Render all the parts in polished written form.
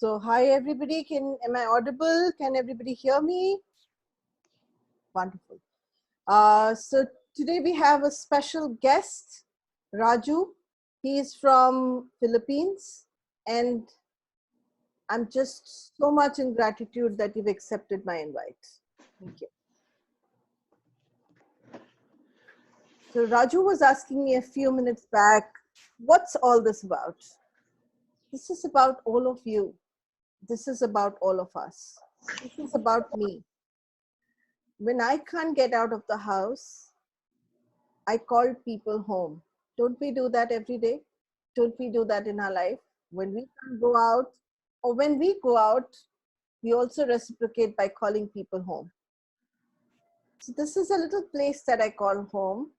So hi everybody, am I audible? Can everybody hear me? Wonderful. So today we have a special guest, Raju. He is from Philippines, and I'm just so much in gratitude that you've accepted my invite. Thank you. So Raju was asking me a few minutes back, what's all this about? This is about all of you. This is about all of us. This is about me. When I can't get out of the house, I call people home. Don't we do that every day? Don't we do that in our life? When we can't go out, or when we go out, we also reciprocate by calling people home. So this is a little place that I call home,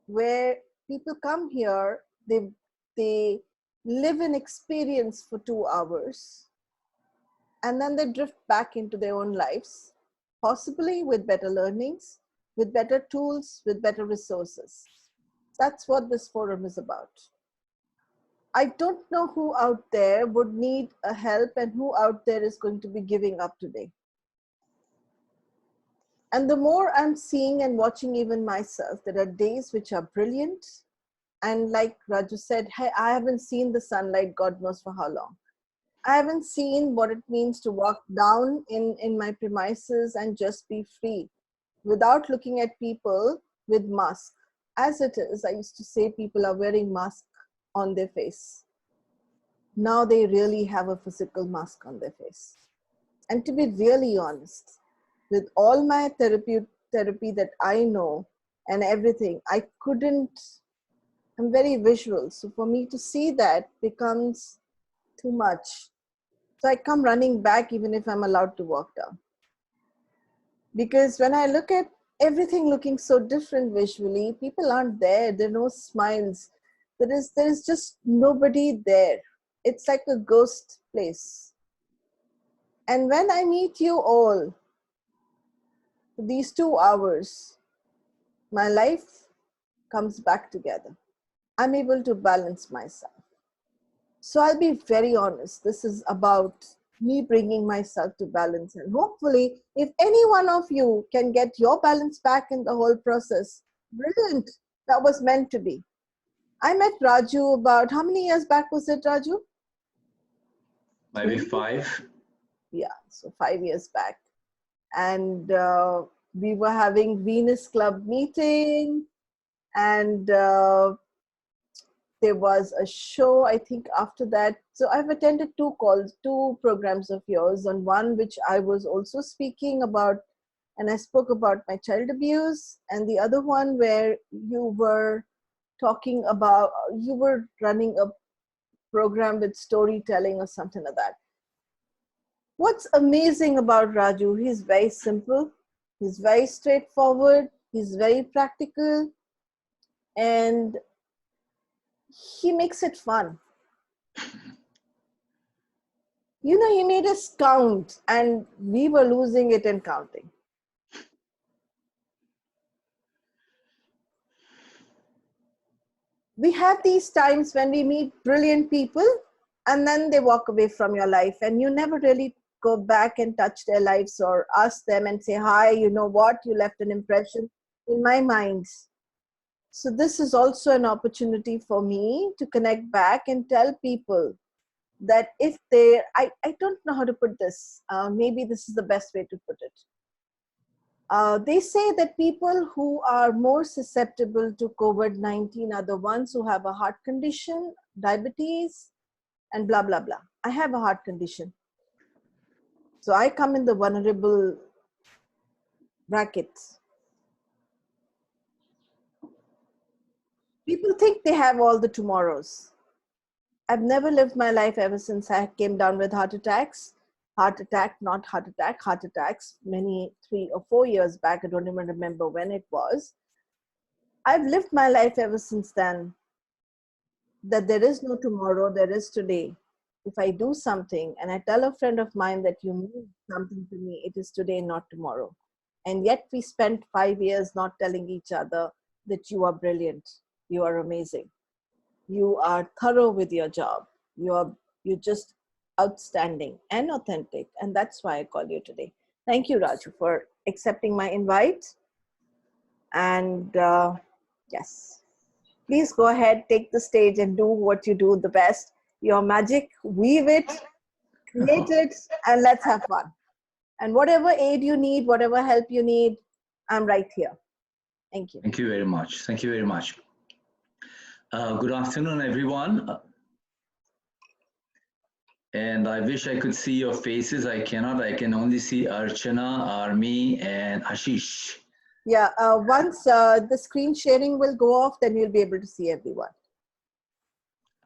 where people come here, they live an experience for 2 hours, and then they drift back into their own lives, possibly with better learnings, with better tools, with better resources. That's what this forum is about. I don't know who out there would need a help and who out there is going to be giving up today. And the more I'm seeing and watching even myself, there are days which are brilliant. And like Raju said, hey, I haven't seen the sunlight, God knows for how long. I haven't seen what it means to walk down in my premises and just be free without looking at people with masks. As it is, I used to say people are wearing masks on their face. Now they really have a physical mask on their face. And to be really honest, with all my therapy that I know and everything, I couldn't, I'm very visual. So for me to see that becomes too much. So I come running back even if I'm allowed to walk down. Because when I look at everything looking so different visually, people aren't there. There are no smiles. There is just nobody there. It's like a ghost place. And when I meet you all, these 2 hours, my life comes back together. I'm able to balance myself. So I'll be very honest. This is about me bringing myself to balance. And hopefully, if any one of you can get your balance back in the whole process, brilliant. That was meant to be. I met Raju about, how many years back was it, Raju? Maybe 5. Yeah, so 5 years back. And we were having Venus Club meeting, and there was a show, I think, after that. So I've attended 2 programs of yours, on one which I was also speaking about, and I spoke about my child abuse, and the other one where you were talking about, you were running a program with storytelling or something like that. What's amazing about Raju, he's very simple, he's very straightforward, he's very practical, and he makes it fun. You know, he made us count, and we were losing it and counting. We have these times when we meet brilliant people, and then they walk away from your life, and you never really go back and touch their lives or ask them and say, hi, you know what, you left an impression in my mind. So this is also an opportunity for me to connect back and tell people that if they, I don't know how to put this, maybe this is the best way to put it. They say that people who are more susceptible to COVID-19 are the ones who have a heart condition, diabetes, and blah, blah, blah. I have a heart condition. So I come in the vulnerable bracket. People think they have all the tomorrows. I've never lived my life ever since I came down with heart attacks. Heart attack, not heart attack, heart attacks, many 3 or 4 years back. I don't even remember when it was. I've lived my life ever since then, that there is no tomorrow, there is today. If I do something and I tell a friend of mine that you mean something to me, it is today, not tomorrow. And yet we spent 5 years not telling each other that you are brilliant, you are amazing, you are thorough with your job, you just outstanding and authentic. And that's why I call you today. Thank you, Raju, for accepting my invite. And yes, please go ahead, take the stage and do what you do the best. Your magic, weave it, create it, and let's have fun. And whatever aid you need, whatever help you need, I'm right here. Thank you. Thank you very much. Thank you very much. Good afternoon, everyone. And I wish I could see your faces. I cannot. I can only see Archana, Armi, and Ashish. Yeah, once the screen sharing will go off, then you'll be able to see everyone.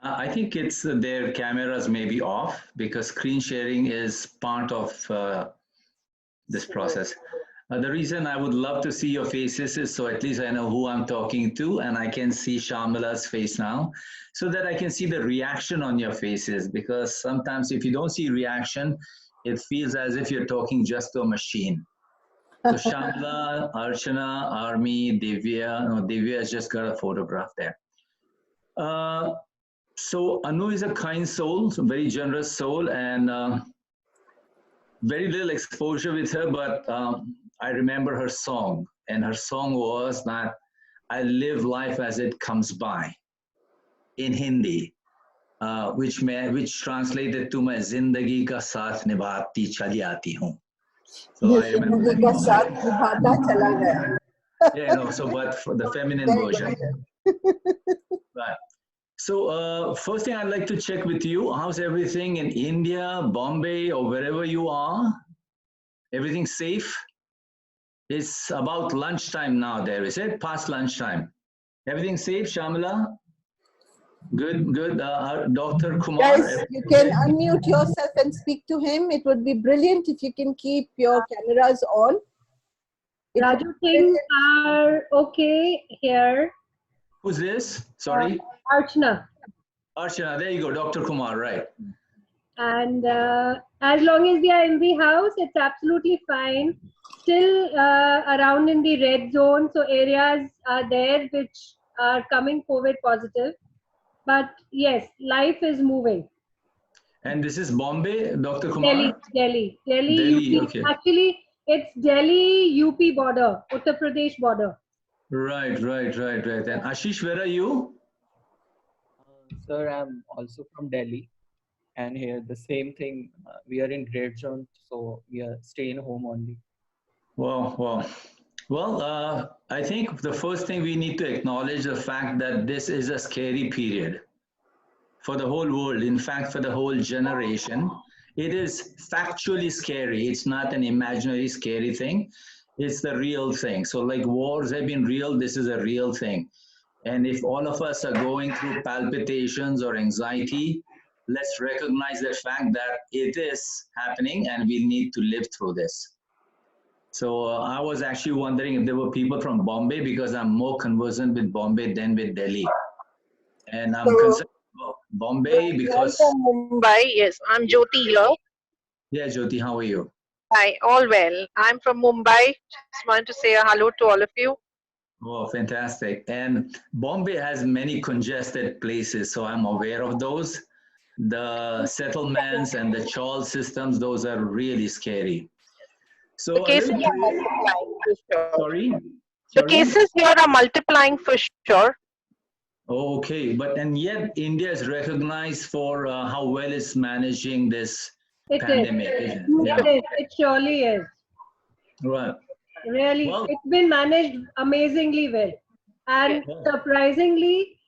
I think it's their cameras may be off because screen sharing is part of this process. The reason I would love to see your faces is so at least I know who I'm talking to, and I can see Shamala's face now so that I can see the reaction on your faces, because sometimes if you don't see reaction, it feels as if you're talking just to a machine. So Shamala, Archana, Armi, Divya, no, Divya has just got a photograph there. So Anu is a kind soul, so very generous soul, and very little exposure with her, but I remember her song, and her song was that I live life as it comes by in Hindi, which translated to my Zindagi ka saath nibhati chali aati hu. So I remember that. Yeah, no, so but for the feminine version. Right. So first thing I'd like to check with you, how's everything in India, Bombay, or wherever you are? Everything safe? It's about lunchtime now there, is it? Past lunchtime. Everything safe, Shamala? Good, good. Dr. Kumar? Guys, you can unmute yourself and speak to him. It would be brilliant if you can keep your cameras on. Raju, things are okay here. Who's this? Sorry? Archana. Archana, there you go, Dr. Kumar, right. And as long as we are in the house, it's absolutely fine. Still around in the red zone, so areas are there which are coming COVID positive. But yes, life is moving. And this is Bombay, Dr. Kumar? Delhi, Delhi, UP. okay. Actually, it's Delhi, UP border, Uttar Pradesh border. Right. And Ashish, where are you? Sir, I'm also from Delhi, and here the same thing. We are in red zone, so we are staying home only. Well, I think the first thing we need to acknowledge the fact that this is a scary period for the whole world. In fact, for the whole generation, it is factually scary. It's not an imaginary scary thing. It's the real thing. So like wars have been real, this is a real thing. And if all of us are going through palpitations or anxiety, let's recognize the fact that it is happening and we need to live through this. So I was actually wondering if there were people from Bombay, because I'm more conversant with Bombay than with Delhi. And I'm concerned about Bombay because... I'm from Mumbai. Yes, I'm Jyoti here. Yeah, Jyoti, how are you? Hi, all well. I'm from Mumbai. Just want to say a hello to all of you. Oh, fantastic. And Bombay has many congested places, so I'm aware of those. The settlements and the chawl systems, those are really scary. So the cases are multiplying for sure. Sorry? The cases here are multiplying for sure. Okay, and yet India is recognized for how well it's managing this pandemic. It surely is. Right. Really, it's been managed amazingly well. And surprisingly,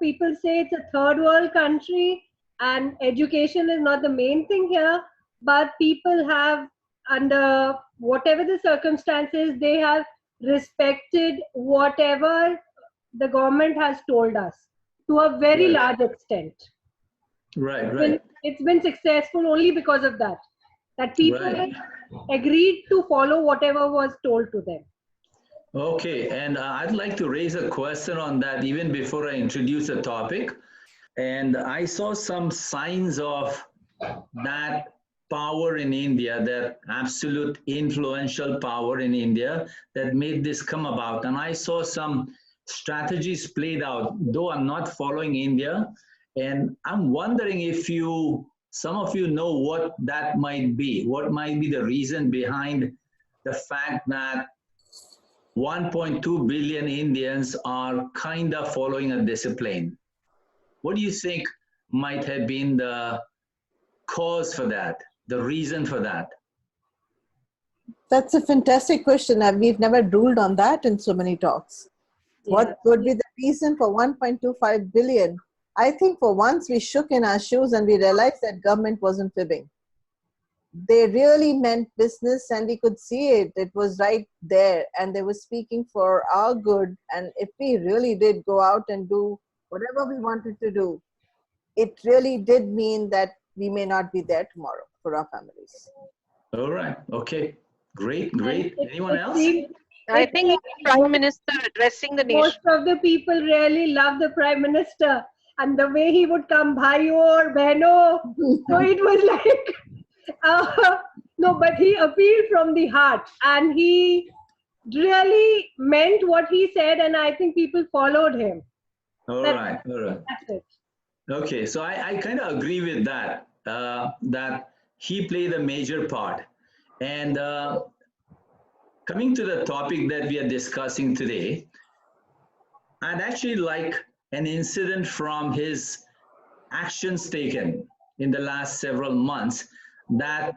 people say it's a third world country and education is not the main thing here, but people have, under whatever the circumstances, they have respected whatever the government has told us to a very large extent. Right. It's been successful only because of that. That people agreed to follow whatever was told to them. Okay, and I'd like to raise a question on that even before I introduce the topic. And I saw some signs of that power in India, that absolute influential power in India that made this come about. And I saw some strategies played out, though I'm not following India. And I'm wondering if some of you know what that might be. What might be the reason behind the fact that 1.2 billion Indians are kind of following a discipline? What do you think might have been the cause for that, the reason for that? That's a fantastic question. We've never ruled on that in so many talks. What would be the reason for 1.25 billion? I think for once we shook in our shoes and we realized that government wasn't fibbing. They really meant business, and we could see it. It was right there, and they were speaking for our good. And if we really did go out and do whatever we wanted to do, it really did mean that we may not be there tomorrow for our families. All right. Okay. Great. Great. Anyone else? I think the Prime Minister addressing the nation. Most of the people really love the Prime Minister, and the way he would come, bhaiyo or behno. So it was like, no, but he appealed from the heart, and he really meant what he said, and I think people followed him. All right. All right. That's it. Okay. So I kind of agree with that, that he played a major part. And coming to the topic that we are discussing today, I'd actually like an incident from his actions taken in the last several months that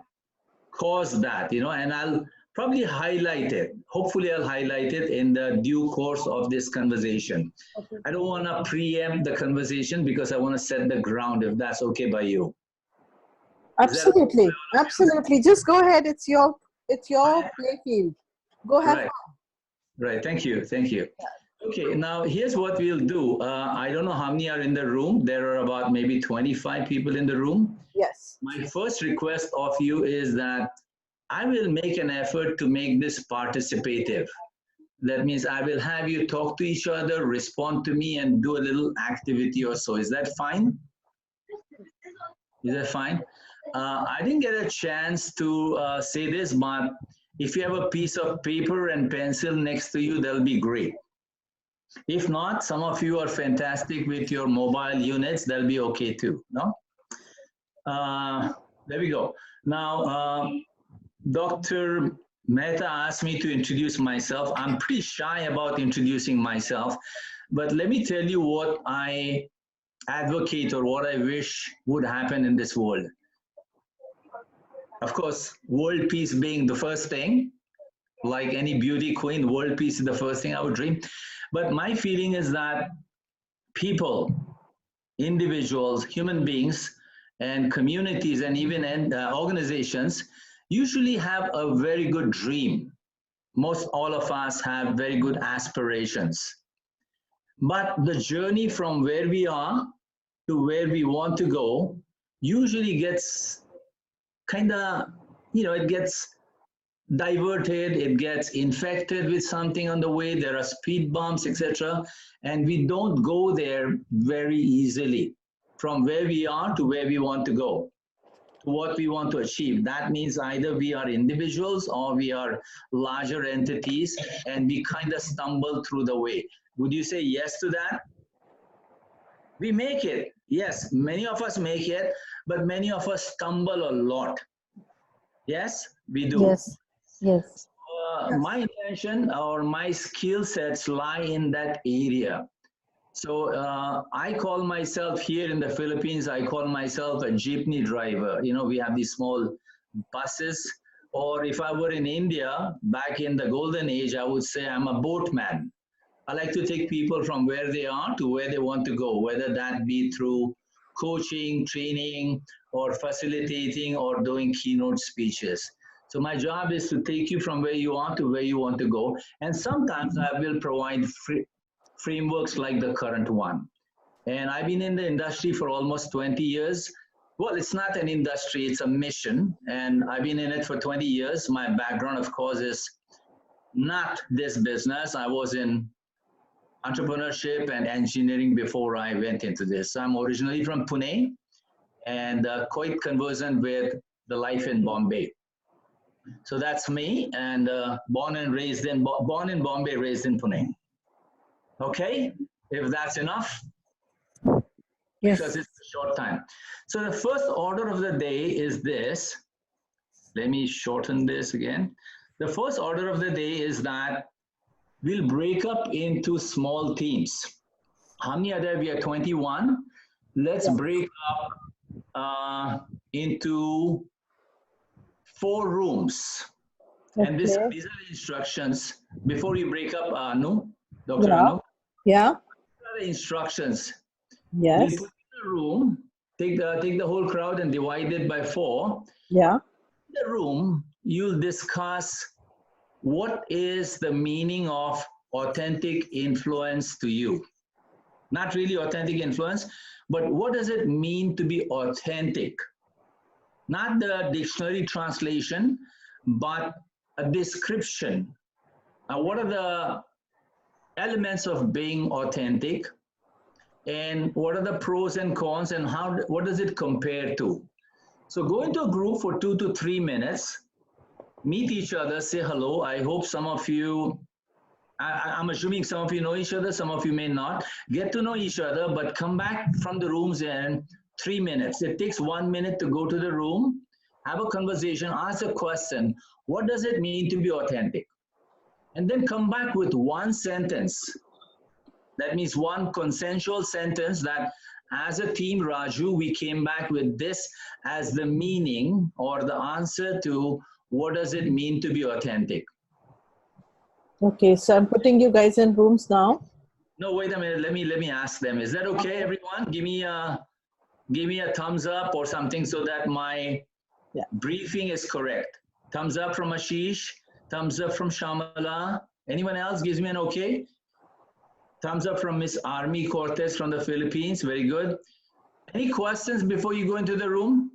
caused that, and I'll probably highlight it. Hopefully, I'll highlight it in the due course of this conversation. Okay. I don't want to preempt the conversation because I want to set the ground, if that's okay by you. Absolutely. Absolutely. Just go ahead. It's your play field. Go ahead. Right. Thank you. Thank you. Okay. Now, here's what we'll do. I don't know how many are in the room. There are about maybe 25 people in the room. Yes. My first request of you is that I will make an effort to make this participative. That means I will have you talk to each other, respond to me, and do a little activity or so. Is that fine? Is that fine? I didn't get a chance to say this, but if you have a piece of paper and pencil next to you, that'll be great. If not, some of you are fantastic with your mobile units. That'll be okay too. No? There we go. Now, Dr. Mehta asked me to introduce myself. I'm pretty shy about introducing myself, but let me tell you what I advocate or what I wish would happen in this world. Of course, world peace being the first thing, like any beauty queen, world peace is the first thing I would dream. But my feeling is that people, individuals, human beings, and communities, and even organizations usually have a very good dream. Most all of us have very good aspirations. But the journey from where we are to where we want to go usually gets kind of, it gets diverted, it gets infected with something on the way, there are speed bumps, etc. And we don't go there very easily from where we are to where we want to go, to what we want to achieve. That means either we are individuals or we are larger entities, and we kind of stumble through the way. Would you say yes to that? We make it. Yes, many of us make it, but many of us stumble a lot. Yes, we do. Yes, yes. My intention or my skill sets lie in that area. So I call myself here in the Philippines, I call myself a jeepney driver. We have these small buses. Or if I were in India, back in the golden age, I would say I'm a boatman. I like to take people from where they are to where they want to go, whether that be through coaching, training, or facilitating, or doing keynote speeches. So my job is to take you from where you are to where you want to go. And sometimes I will provide frameworks like the current one. And I've been in the industry for almost 20 years. Well, it's not an industry, it's a mission. And I've been in it for 20 years. My background, of course, is not this business. I was in entrepreneurship and engineering before I went into this. I'm originally from Pune and quite conversant with the life in Bombay. So that's me, and born in Bombay, raised in Pune. Okay, if that's enough. because it's a short time. So the first order of the day is this. Let me shorten this again. The first order of the day is that we'll break up into small teams. How many are there? We are 21. Let's break up into 4 rooms. And these are the instructions. Before we break up, Anu, Dr. Anu. Yeah. These are the instructions. Yes. We'll put in a room, take the whole crowd and divide it by 4. Yeah. In the room, you'll discuss what is the meaning of authentic influence to you. Not really authentic influence, but what does it mean to be authentic? Not the dictionary translation, but a description. What are the elements of being authentic, and what are the pros and cons, and what does it compare to? So go into a group for 2 to 3 minutes, meet each other, say hello. I hope some of you, I'm assuming some of you know each other, some of you may not. Get to know each other, but come back from the rooms in 3 minutes. It takes 1 minute to go to the room, have a conversation, ask a question. What does it mean to be authentic? And then come back with 1 sentence. That means 1 consensual sentence that as a team, Raju, we came back with this as the meaning or the answer to what does it mean to be authentic. Okay, so I'm putting you guys in rooms now. No, wait a minute. Let me ask them. Is that okay, everyone? Give me a thumbs up or something so that my briefing is correct. Thumbs up from Ashish. Thumbs up from Shamala. Anyone else gives me an okay? Thumbs up from Miss Army Cortez from the Philippines. Very good. Any questions before you go into the room?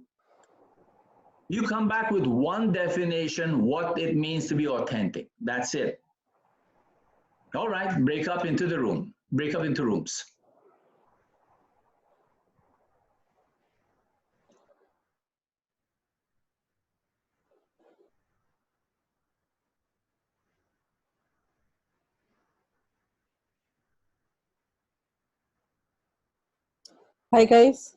You come back with 1 definition, what it means to be authentic. That's it. All right, break up into the room. Break up into rooms. Hi guys.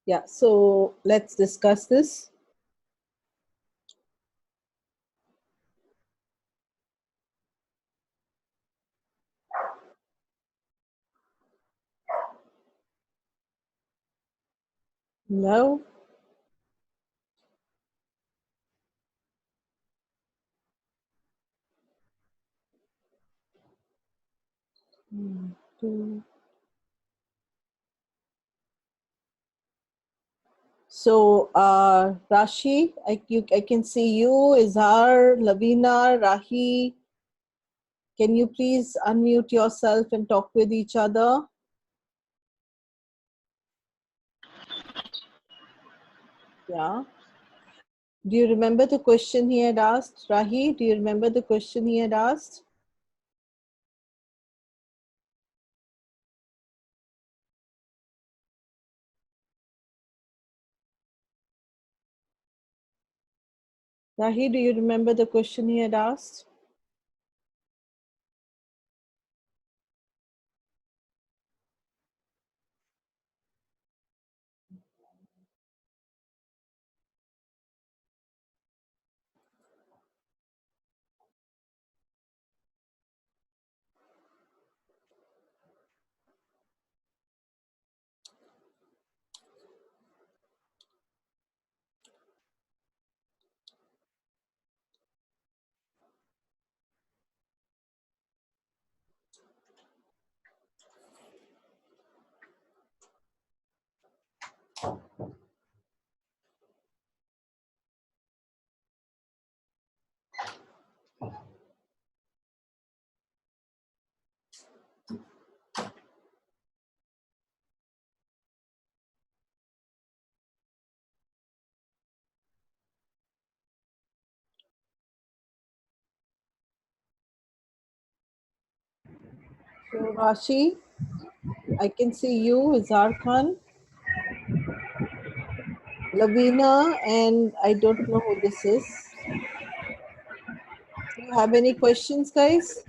Yeah, so let's discuss this. No. So, Rashi, I can see you, Izhar, Lavina, Rahi. Can you please unmute yourself and talk with each other? Yeah. Do you remember the question he had asked? Rahi, do you remember the question he had asked? Rahi, do you remember the question he had asked? So Rashi, I can see you, Izhar Khan, Lavina, and I don't know who this is. Do you have any questions, guys?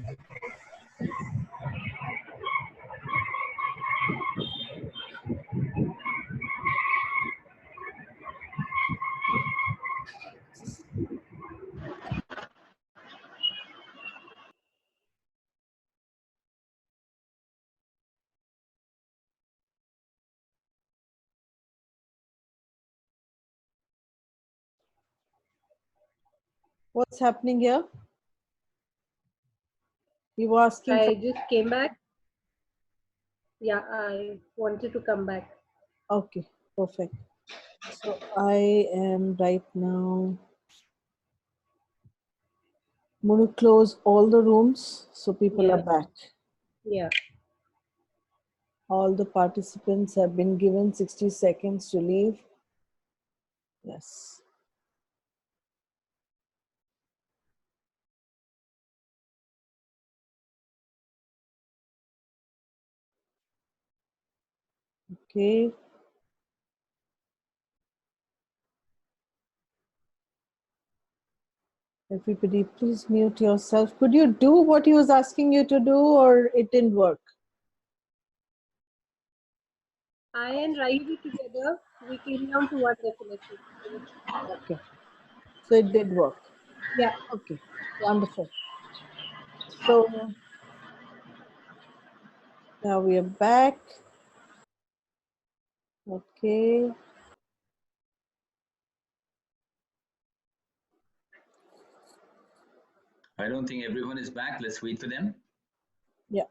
What's happening here? You were asking for... I just came back. Yeah, I wanted to come back. Okay, perfect. So I am right now going to close all the rooms so people are Yeah. back. Yeah. All the participants have been given 60 seconds to leave. Yes. Okay. Everybody, please mute yourself. Could you do what he was asking you to do, or it didn't work? I and Rahivi together, we came down to one definition. Okay. So it did work. Yeah. Okay. Wonderful. So now we are back. Okay. I don't think everyone is back. Let's wait for them. Yeah.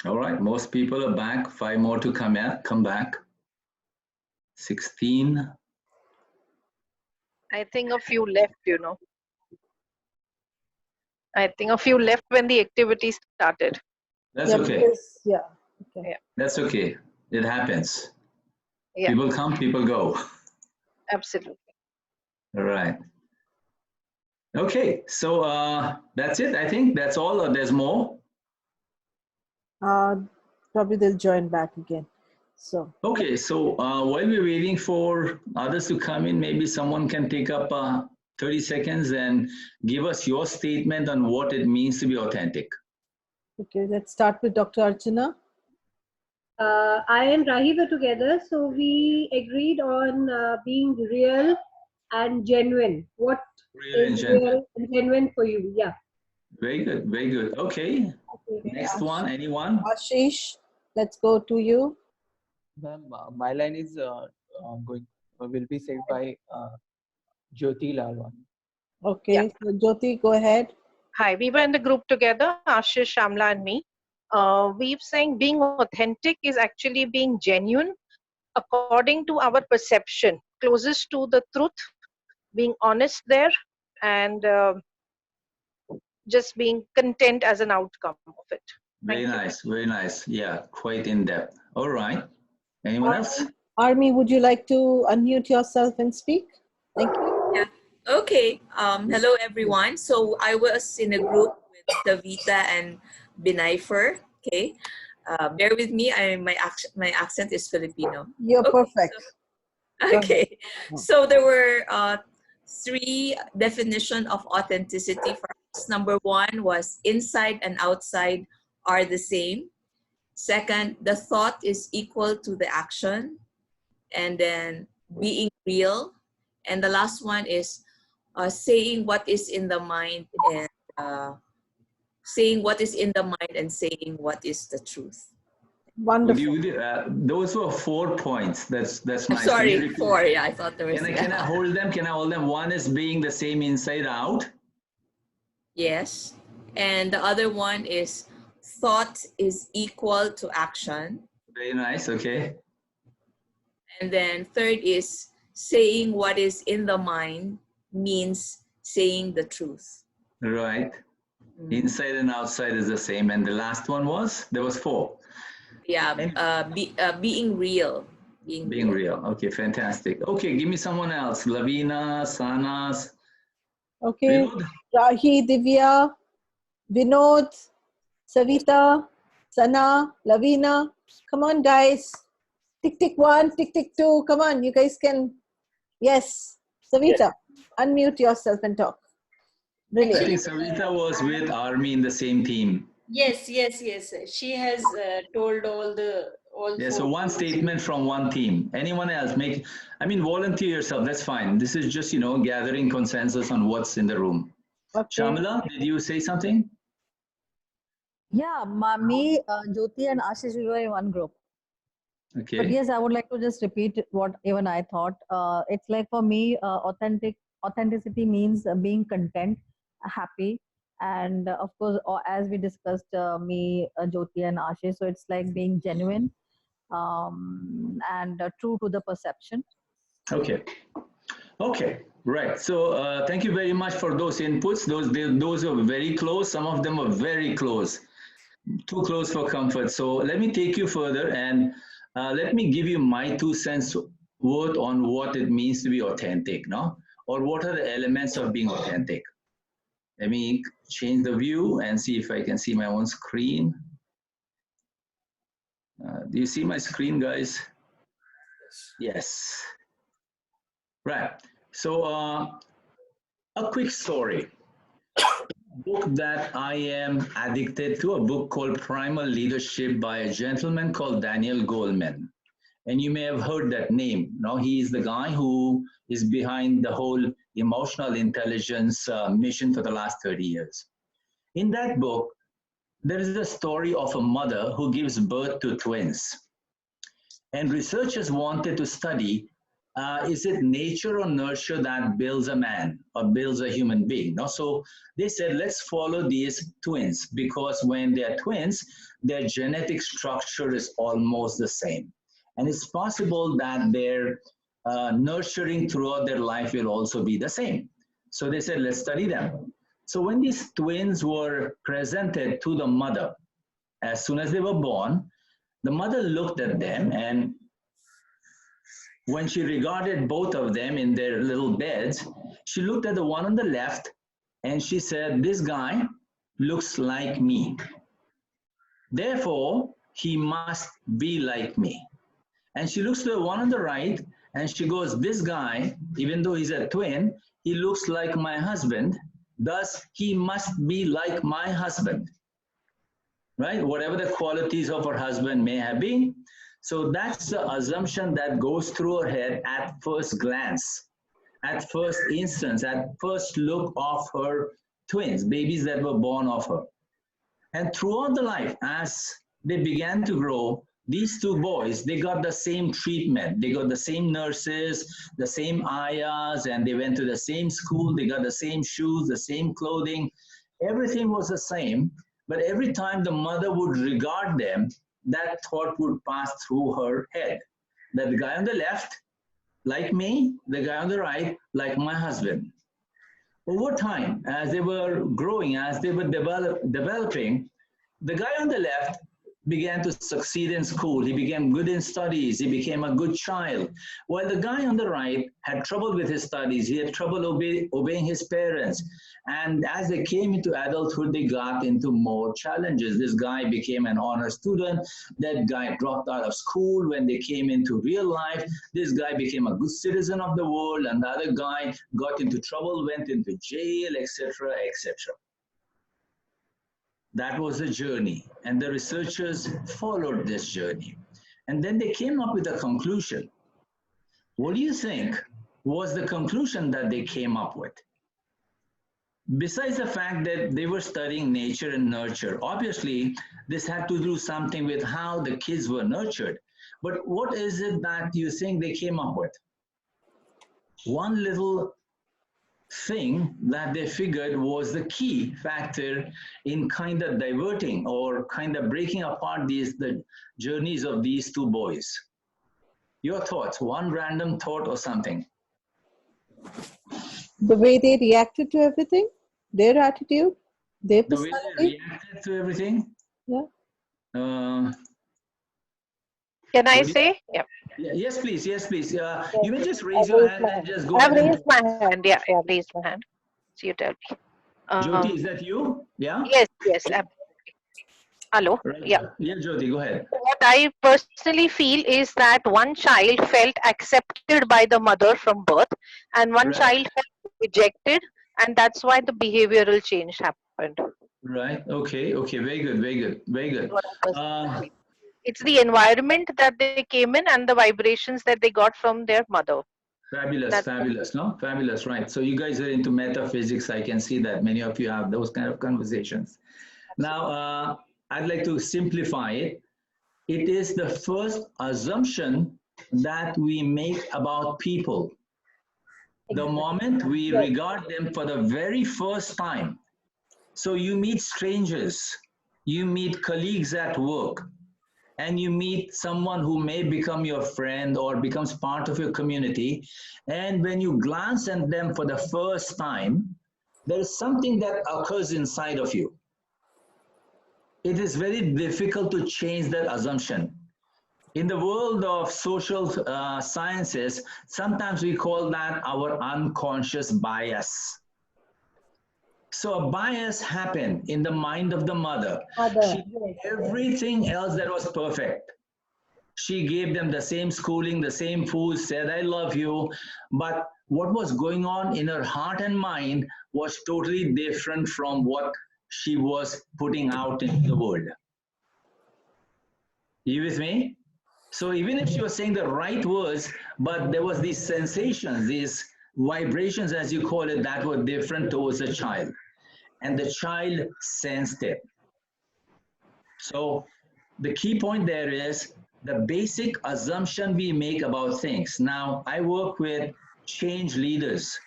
All right, most people are back. 5 more to come back. 16. I think a few left, you know. I think a few left when the activity started. That's Yeah, okay. because, yeah. Okay. Yeah. That's okay. It happens. Yeah. People come, people go. Absolutely. All right. Okay, so that's it. I think that's all, or there's more. Probably they'll join back again. So. Okay, so while we're waiting for others to come in, maybe someone can take up 30 seconds and give us your statement on what it means to be authentic. Okay, let's start with Dr. Archana. I and Rahi were together, so we agreed on being real and genuine. What Real and is genuine. real and genuine for you? Yeah. Very good, very good. Okay, next one, anyone? Ashish, let's go to you. Ma'am, my line is will be said by Jyoti Lalwan. Okay, Yeah. so Jyoti, go ahead. Hi, we were in the group together, Ashish, Shamla, and me. We've saying being authentic is actually being genuine according to our perception, closest to the truth, being honest there, and just being content as an outcome of it. Very nice, very nice. Yeah, quite in depth. All right. Anyone else? Army, would you like to unmute yourself and speak? Thank you. Yeah. Okay. Hello, everyone. So I was in a group with Davita and Binayfer. Okay. Bear with me. My accent is Filipino. You're Okay, perfect. Okay. So there were 3 definition of authenticity for us. Number 1 was inside and outside are the same. Second, the thought is equal to the action. And then being real. And the last one is saying what is in the mind and saying what is in the mind and saying what is the truth. Wonderful. Those were 4 points. That's nice. Sorry, 4. Yeah, I thought there was. Can I hold them? Can I hold them? One is being the same inside out. Yes. And the other one is thought is equal to action. Very nice. Okay. And then third is saying what is in the mind means saying the truth. Right. Inside and outside is the same. And the last one was? There was 4. Yeah, being real. Being real. Okay, fantastic. Okay, give me someone else. Lavina, Sanas. Okay. Vinod? Rahi, Divya, Vinod, Savita, Sana, Lavina. Come on, guys. Tick, tick 1, tick, tick 2. Come on, you guys can. Yes. Savita, unmute yourself and talk. Brilliant. I think Savita was with Army in the same team. Yes. She has told all the Yeah, so one statement from one team. Anyone else make, I mean, volunteer yourself, that's fine. This is just, gathering consensus on what's in the room. Okay. Shamila, did you say something? Yeah, me, Jyoti and Ashish, we were in one group. Okay. But yes, I would like to just repeat what even I thought. It's like for me, authenticity means being content, happy, and of course, as we discussed, me, Jyoti, and Ashish. So it's like being genuine and true to the perception. Okay. Okay. Right. So thank you very much for those inputs. Those are very close. Some of them are very close, too close for comfort. So let me take you further and let me give you my 2 cents worth on what it means to be authentic, no? Or what are the elements of being authentic? Let me change the view and see if I can see my own screen. Do you see my screen, guys? Yes. Right. So a quick story. Book that I am addicted to, a book called Primal Leadership by a gentleman called Daniel Goleman. And you may have heard that name. No, he is the guy who is behind the whole emotional intelligence mission for the last 30 years. In that book, there is a story of a mother who gives birth to twins. And researchers wanted to study, is it nature or nurture that builds a man or builds a human being? No? So they said, let's follow these twins because when they're twins, their genetic structure is almost the same. And it's possible that their nurturing throughout their life will also be the same. So they said, let's study them. So when these twins were presented to the mother, as soon as they were born, the mother looked at them, and when she regarded both of them in their little beds, she looked at the one on the left and she said, this guy looks like me. Therefore, he must be like me. And she looks to the one on the right and she goes, this guy, even though he's a twin, he looks like my husband. Thus, he must be like my husband. Right? Whatever the qualities of her husband may have been. So that's the assumption that goes through her head at first glance, at first instance, at first look of her twins, babies that were born of her. And throughout the life, as they began to grow, these two boys, they got the same treatment. They got the same nurses, the same ayahs, and they went to the same school. They got the same shoes, the same clothing. Everything was the same. But every time the mother would regard them, that thought would pass through her head. That the guy on the left, like me, the guy on the right, like my husband. Over time, as they were growing, as they were developing, the guy on the left began to succeed in school. He became good in studies. He became a good child. While the guy on the right had trouble with his studies. He had trouble obeying his parents. And as they came into adulthood, they got into more challenges. This guy became an honor student. That guy dropped out of school. When they came into real life, this guy became a good citizen of the world. And the other guy got into trouble, went into jail, etc., etc. That was the journey, and the researchers followed this journey. And then they came up with a conclusion. What do you think was the conclusion that they came up with? Besides the fact that they were studying nature and nurture, obviously this had to do something with how the kids were nurtured. But what is it that you think they came up with? One little thing that they figured was the key factor in kind of diverting or kind of breaking apart the journeys of these two boys. Your thoughts, one random thought or something. The way they reacted to everything, their attitude, their personality. The way they reacted to everything? Yeah. Can I say? Yeah. Yes, please. Yes, please. You may just raise your hand and just go I've ahead. raised my hand. Yeah, raised my hand. So you tell me. Jyoti, is that you? Yeah? Yes, absolutely. Hello? Right. Yeah. Yeah, Jyoti, go ahead. What I personally feel is that one child felt accepted by the mother from birth, and one child felt rejected, and that's why the behavioral change happened. Right. Okay. Okay. Very good. Very good. Very good. It's the environment that they came in and the vibrations that they got from their mother. Fabulous, That, fabulous, no? Fabulous, right. So you guys are into metaphysics. I can see that many of you have those kind of conversations. Now, I'd like to simplify it. It is the first assumption that we make about people. The moment we regard them for the very first time. So you meet strangers, you meet colleagues at work, and you meet someone who may become your friend or becomes part of your community. And when you glance at them for the first time, there is something that occurs inside of you. It is very difficult to change that assumption. In the world of social sciences, sometimes we call that our unconscious bias. So a bias happened in the mind of the mother. She did everything else that was perfect. She gave them the same schooling, the same food, said, I love you. But what was going on in her heart and mind was totally different from what she was putting out in the world. You with me? So even if she was saying the right words, but there was these sensations, these vibrations, as you call it, that were different towards the child. And the child sensed it. So the key point there is the basic assumption we make about things. Now, I work with change leaders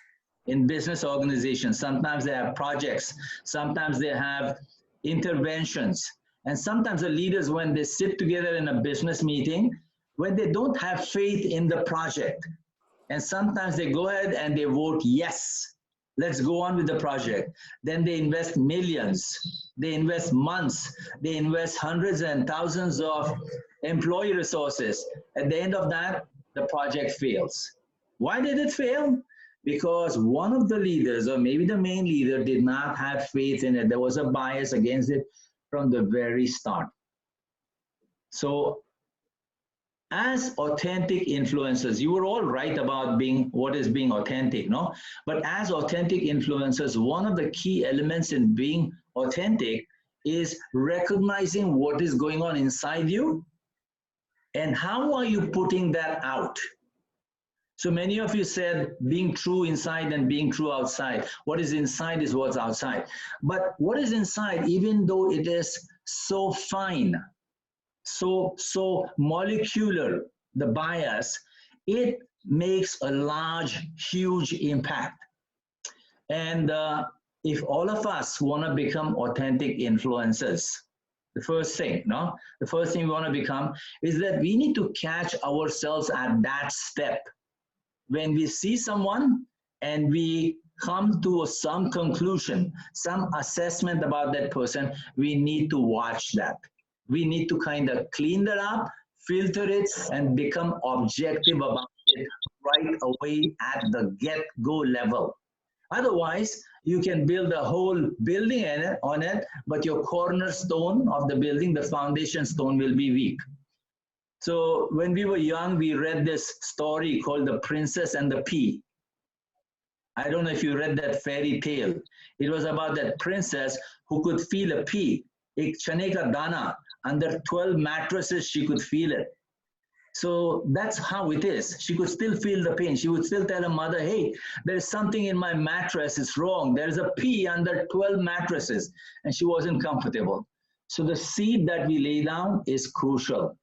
in business organizations. Sometimes they have projects, sometimes they have interventions. And sometimes the leaders, when they sit together in a business meeting, when they don't have faith in the project, and sometimes they go ahead and they vote yes, let's go on with the project. Then they invest millions, they invest months, they invest hundreds and thousands of employee resources. At the end of that, the project fails. Why did it fail? Because one of the leaders, or maybe the main leader, did not have faith in it. There was a bias against it from the very start. So as authentic influencers, you were all right about being what is being authentic, no? But as authentic influencers, one of the key elements in being authentic is recognizing what is going on inside you and how are you putting that out. So many of you said being true inside and being true outside. What is inside is what's outside. But what is inside, even though it is so fine, so molecular, the bias, it makes a large, huge impact. And if all of us want to become authentic influencers, the first thing we want to become is that we need to catch ourselves at that step. When we see someone and we come to some conclusion, some assessment about that person, we need to watch that. We need to kind of clean that up, filter it, and become objective about it right away at the get-go level. Otherwise, you can build a whole building on it, but your cornerstone of the building, the foundation stone, will be weak. So when we were young, we read this story called The Princess and the Pea. I don't know if you read that fairy tale. It was about that princess who could feel a pea. Ek chane ka dana, under 12 mattresses, she could feel it. So that's how it is. She could still feel the pain. She would still tell her mother, hey, there's something in my mattress, it's wrong. There's a pea under 12 mattresses. And she wasn't comfortable. So the seed that we lay down is crucial.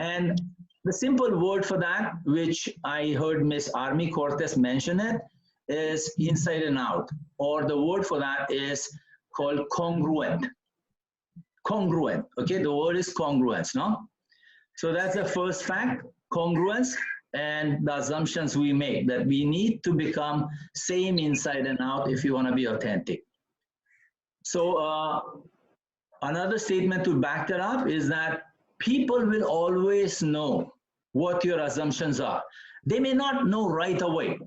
And the simple word for that, which I heard Miss Army Cortez mention it, is inside and out. Or the word for that is called congruent. Congruent, okay? The word is congruence, no? So that's the first fact, congruence, and the assumptions we make that we need to become same inside and out if you want to be authentic. So another statement to back that up is that people will always know what your assumptions are. They may not know right away.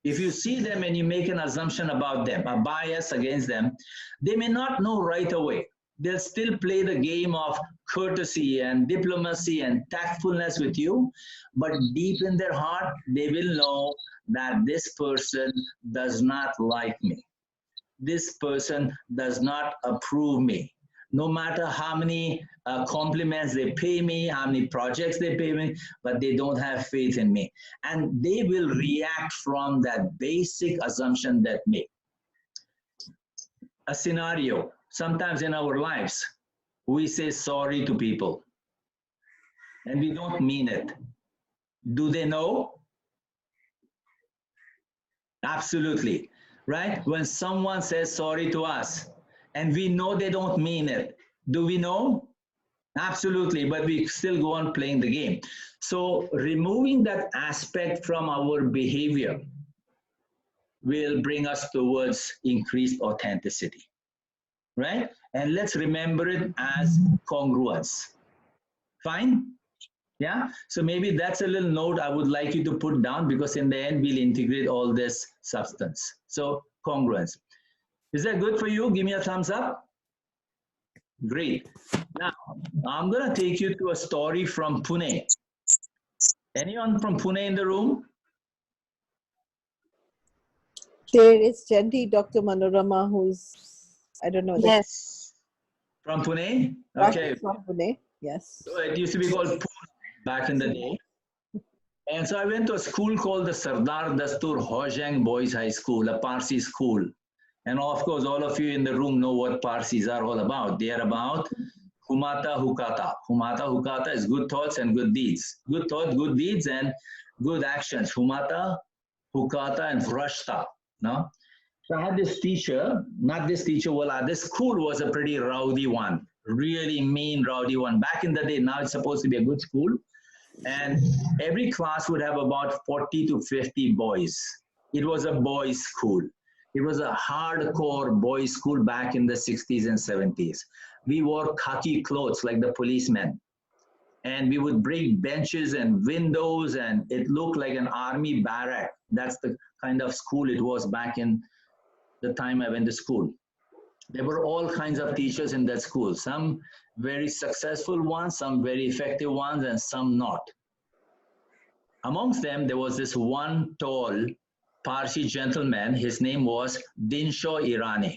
If you see them and you make an assumption about them, a bias against them, they may not know right away. They'll still play the game of courtesy and diplomacy and tactfulness with you, but deep in their heart, they will know that this person does not like me. This person does not approve me. no matter how many compliments they pay me, how many projects they pay me, but they don't have faith in me. And they will react from that basic assumption that me. A scenario, sometimes in our lives, we say sorry to people and we don't mean it. Do they know? Absolutely, right? When someone says sorry to us and we know they don't mean it, do we know? Absolutely, but we still go on playing the game. So removing that aspect from our behavior will bring us towards increased authenticity, right? And let's remember it as congruence. Fine? Yeah, so maybe that's a little note I would like you to put down, because in the end we'll integrate all this substance. So congruence. Is that good for you? Give me a thumbs up. Great. Now I'm going to take you to a story from Pune. Anyone from Pune in the room? There is Gently Dr. Manorama, who's, I don't know. Yes. From Pune? Right Okay. from Pune. Yes. So it used to be called Pune back in the day. And so I went to a school called the Sardar Dastur Hojang Boys High School, a Parsi school. And of course, all of you in the room know what Parsis are all about. They are about Humata Hukata. Humata Hukata is good thoughts and good deeds. Good thoughts, good deeds, and good actions. Humata, Hukata, and Vrashta. No? So I had this teacher, not this teacher, well, this school was a pretty rowdy one, really mean, rowdy one. Back in the day, now it's supposed to be a good school. And every class would have about 40 to 50 boys. It was a boys' school. It was a hardcore boys' school back in the 60s and 70s. We wore khaki clothes like the policemen. And we would break benches and windows, and it looked like an army barrack. That's the kind of school it was back in the time I went to school. There were all kinds of teachers in that school, some very successful ones, some very effective ones, and some not. Amongst them, there was this one tall Parsi gentleman. His name was Dinshaw Irani.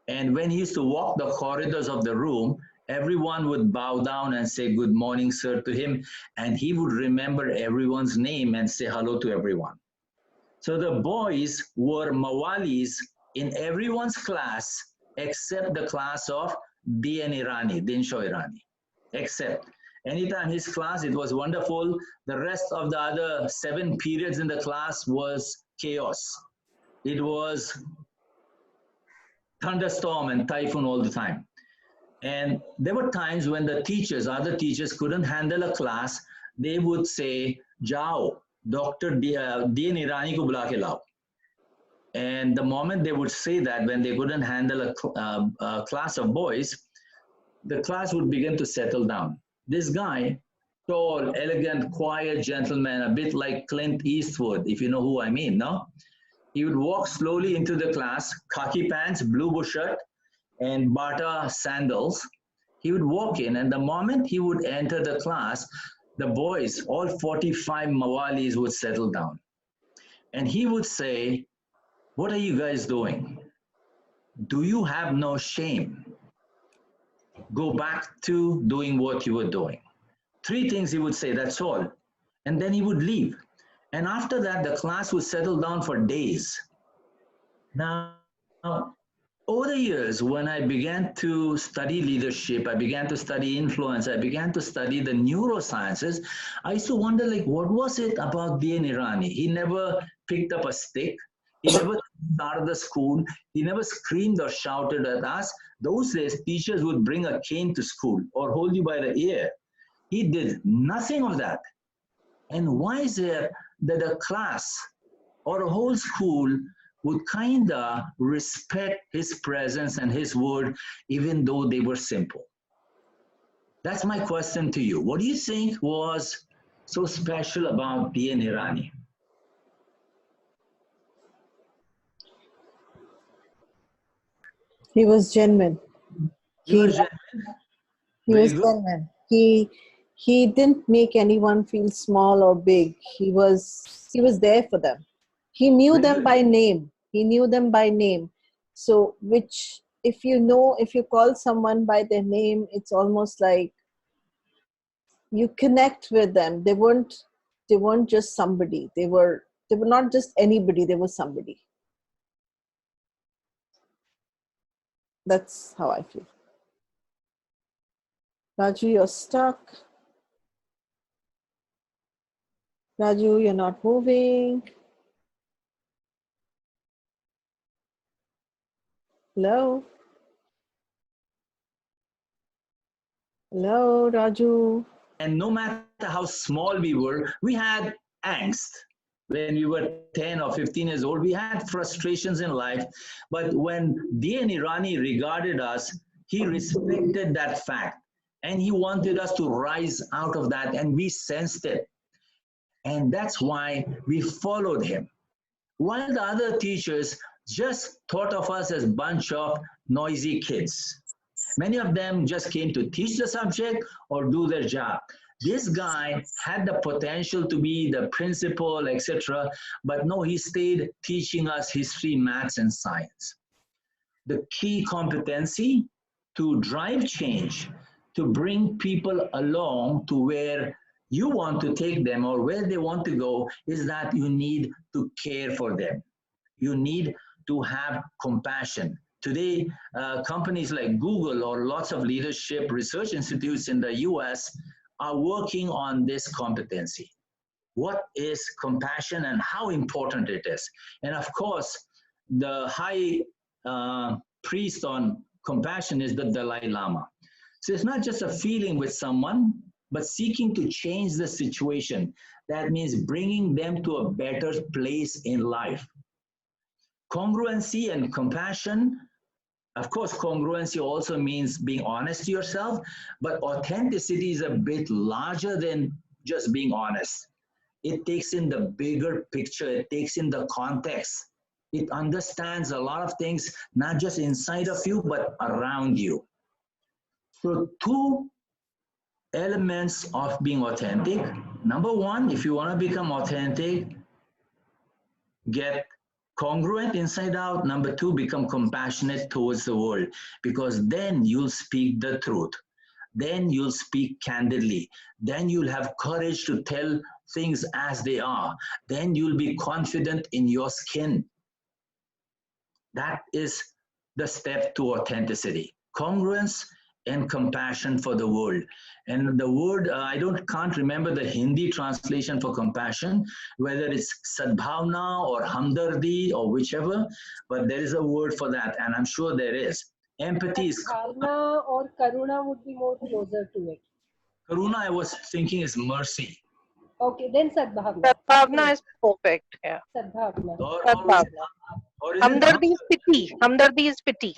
And when he used to walk the corridors of the room, everyone would bow down and say, "Good morning, sir," to him. And he would remember everyone's name and say hello to everyone. So the boys were Mawalis in everyone's class except the class of D.N. Irani, Dinshaw Irani. Except anytime his class, it was wonderful. The rest of the other 7 periods in the class was chaos. It was thunderstorm and typhoon all the time. And there were times when the teachers, other teachers couldn't handle a class. They would say, "Jao, Dr. D.N. Irani ko bula ke lao." And the moment they would say that, when they couldn't handle a class of boys, the class would begin to settle down. This guy, tall, elegant, quiet gentleman, a bit like Clint Eastwood, if you know who I mean, no? He would walk slowly into the class, khaki pants, blue shirt, and Bata sandals. He would walk in, and the moment he would enter the class, the boys, all 45 Mawalis, would settle down. And he would say, "What are you guys doing? Do you have no shame? Go back to doing what you were doing." 3 things he would say, that's all. And then he would leave. And after that, the class would settle down for days. Now, over the years, when I began to study leadership, I began to study influence, I began to study the neurosciences, I used to wonder, like, what was it about D.N. Irani? He never picked up a stick. He never started the school. He never screamed or shouted at us. Those days, teachers would bring a cane to school or hold you by the ear. He did nothing of that. And why is it that a class or a whole school would kind of respect his presence and his word, even though they were simple? That's my question to you. What do you think was so special about D.N. Irani? He was genuine. He was Very good. genuine. He didn't make anyone feel small or big. He was there for them. He knew them by name. He knew them by name. So which if you call someone by their name, it's almost like you connect with them. They weren't just somebody. They were not just anybody, they were somebody. That's how I feel. Raju, you're stuck. Raju, you're not moving. Hello? Hello, Raju. And no matter how small we were, we had angst. When we were 10 or 15 years old, we had frustrations in life. But when D.N. Irani regarded us, he respected that fact. And he wanted us to rise out of that, and we sensed it. And that's why we followed him. While the other teachers just thought of us as a bunch of noisy kids. Many of them just came to teach the subject or do their job. This guy had the potential to be the principal, etc. But no, he stayed teaching us history, maths, and science. The key competency to drive change, to bring people along to where you want to take them or where they want to go, is that you need to care for them. You need to have compassion. Today, companies like Google or lots of leadership research institutes in the US are working on this competency. What is compassion and how important it is? And of course, the high priest on compassion is the Dalai Lama. So it's not just a feeling with someone, but seeking to change the situation. That means bringing them to a better place in life. Congruency and compassion. Of course, congruency also means being honest to yourself, but authenticity is a bit larger than just being honest. It takes in the bigger picture, it takes in the context. It understands a lot of things, not just inside of you, but around you. So two elements of being authentic. Number one, if you want to become authentic, get congruent inside out. Number two, become compassionate towards the world, because then you'll speak the truth. Then you'll speak candidly. Then you'll have courage to tell things as they are. Then you'll be confident in your skin. That is the step to authenticity. Congruence and compassion for the world. And the word, can't remember the Hindi translation for compassion, whether it's sadbhavna or hamdardi or whichever, but there is a word for that, and I'm sure there is. Empathy is... Sadbhavna or karuna would be more closer to it. Karuna, I was thinking, is mercy. Okay, then sadbhavna. Sadbhavna is perfect. Yeah. Sadbhavna. Or is Hamdardi is pity. Hamdardi is pity.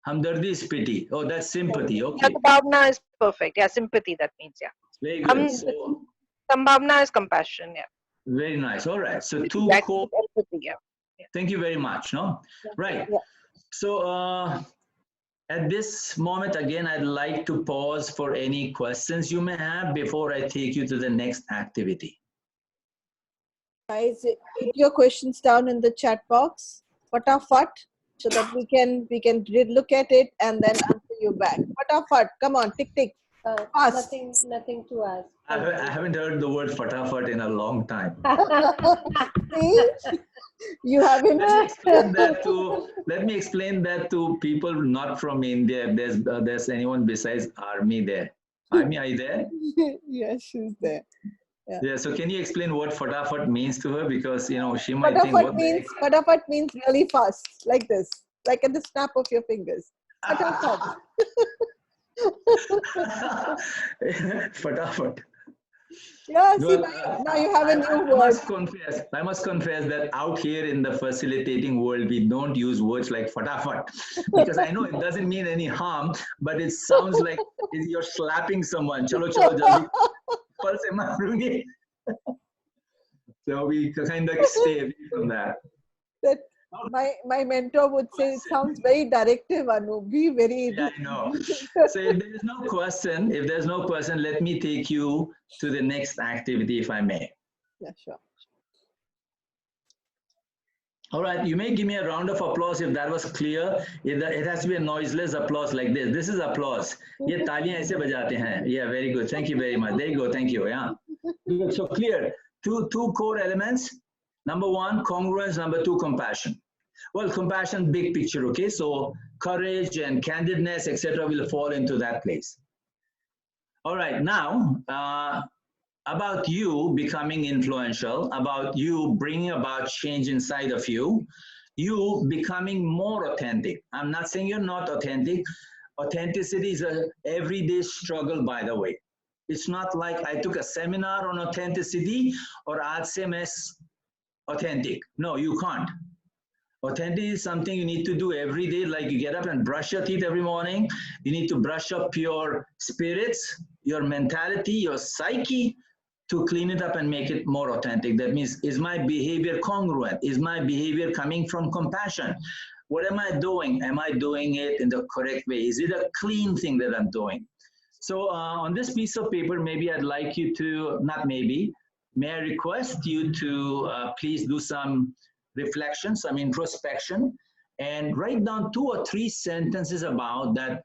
Hamdardi is pity. Oh, that's sympathy. Okay. Sadbhavna is perfect. Yeah, sympathy, that means, yeah. Very good. Sambhavna is compassion, yeah. Very nice. All right. So two core... empathy, yeah. Thank you very much. No? Yeah. Right. Yeah. So at this moment, again, I'd like to pause for any questions you may have before I take you to the next activity. Guys, put your questions down in the chat box. Fatafat, so that we can look at it and then answer you back. Fatafat, come on, tick tick. Fast. Nothing to ask. I haven't heard the word fatafat in a long time. See? You haven't. Let me explain that to people not from India. If there's anyone besides Army there. Army, are you there? Yes, she's there. Yeah. So can you explain what fatafat means to her? Because she might think fatafat means really fast, like this, like at the snap of your fingers. Fatafat. Fatafat. Yeah, see, now you have a new word. I must confess that out here in the facilitating world, we don't use words like fatafat, because I know it doesn't mean any harm, but it sounds like you're slapping someone. Chalo, chalo, jaldi. So we kind of stay away from that. My mentor would say, it sounds very directive, Anu. Be very... Yeah, I know. So if there's no question, let me take you to the next activity, if I may. Yeah, sure. All right, you may give me a round of applause if that was clear. It has to be a noiseless applause like this. This is applause. ये तालियां ऐसे बजाते हैं. Yeah, very good. Thank you very much. There you go. Thank you. Yeah. Good. So clear. Two core elements. Number one, congruence. Number two, compassion. Well, compassion, big picture. Okay, so courage and candidness, etc., will fall into that place. All right. Now, about you becoming influential, about you bringing about change inside of you, you becoming more authentic. I'm not saying you're not authentic. Authenticity is an everyday struggle, by the way. It's not like I took a seminar on authenticity or aaj se main authentic. No, you can't. Authentic is something you need to do every day, like you get up and brush your teeth every morning. You need to brush up your spirits, your mentality, your psyche, to clean it up and make it more authentic. That means, is my behavior congruent? Is my behavior coming from compassion? What am I doing? Am I doing it in the correct way? Is it a clean thing that I'm doing? So on this piece of paper, maybe I'd like you to, not maybe, may I request you to please do some reflection, some introspection, and write down 2 or 3 sentences about that.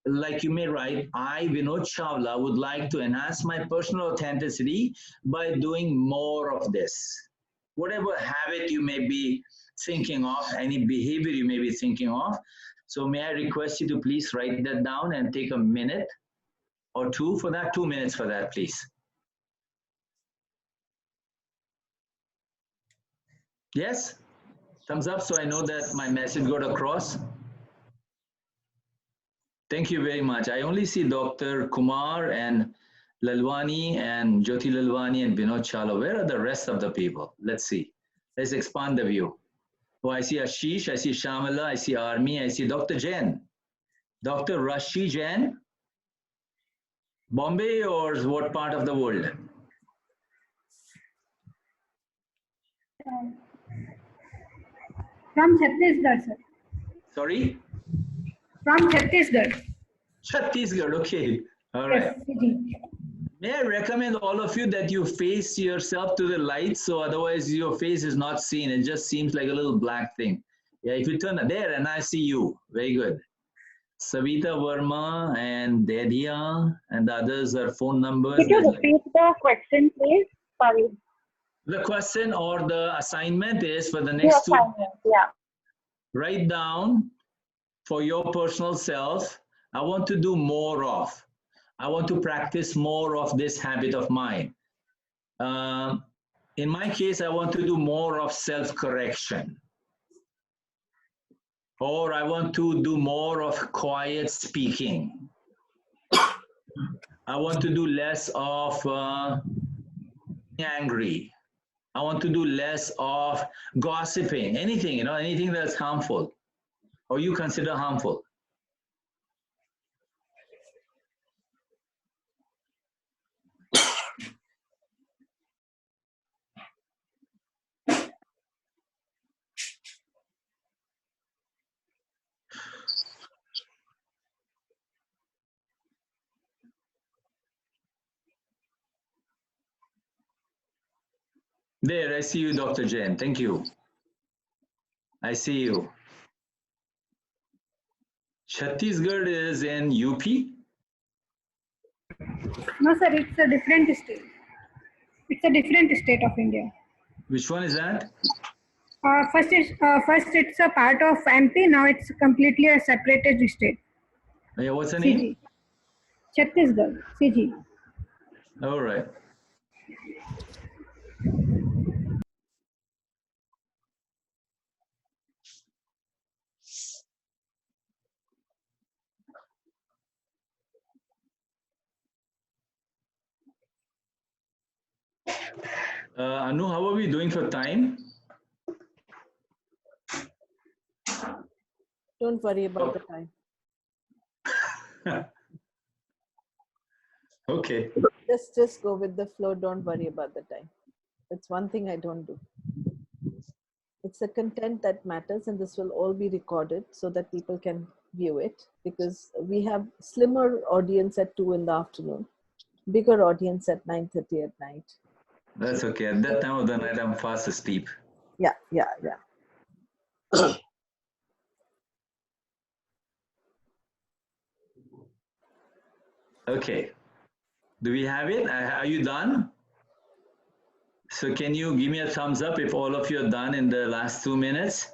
Like you may write, I, Vinod Chawla, would like to enhance my personal authenticity by doing more of this. Whatever habit you may be thinking of, any behavior you may be thinking of. So may I request you to please write that down and take a minute or 2 for that, 2 minutes for that, please. Yes? Thumbs up so I know that my message got across. Thank you very much. I only see Dr. Kumar and Lalwani and Jyoti Lalwani and Vinod Chawla. Where are the rest of the people? Let's see. Let's expand the view. Oh, I see Ashish, I see Shamala, I see Armi, I see Dr. Jain. Dr. Rashi Jain. Bombay or what part of the world? From Chhattisgarh, sir. Sorry? From Chhattisgarh. Chhattisgarh, okay. All right. Yes, May I recommend all of you that you face yourself to the light, so otherwise your face is not seen. It just seems like a little black thing. Yeah, if you turn there and I see you. Very good. Savita Verma and Dedia and the others are phone numbers. Could you repeat the question, please? Sorry. The question or the assignment is for the next 2 Yeah. Write down for your personal self, I want to do more of. I want to practice more of this habit of mine. In my case, I want to do more of self-correction. Or I want to do more of quiet speaking. I want to do less of angry. I want to do less of gossiping, anything, anything that's harmful or you consider harmful. There, I see you, Dr. Jain. Thank you. I see you. Chhattisgarh is in UP? No, sir, it's a different state. It's a different state of India. Which one is that? First it's a part of MP. Now it's completely a separated state. Yeah, what's the name? Chhattisgarh, CG. All right. Anu, how are we doing for time? Don't worry about the time. Okay. Just go with the flow. Don't worry about the time. That's one thing I don't do. It's the content that matters, and this will all be recorded so that people can view it, because we have slimmer audience at 2 in the afternoon, bigger audience at 9:30 at night. That's okay. At that time of the night, I'm fast asleep. Yeah. Okay. Do we have it? Are you done? So can you give me a thumbs up if all of you are done in the last 2 minutes?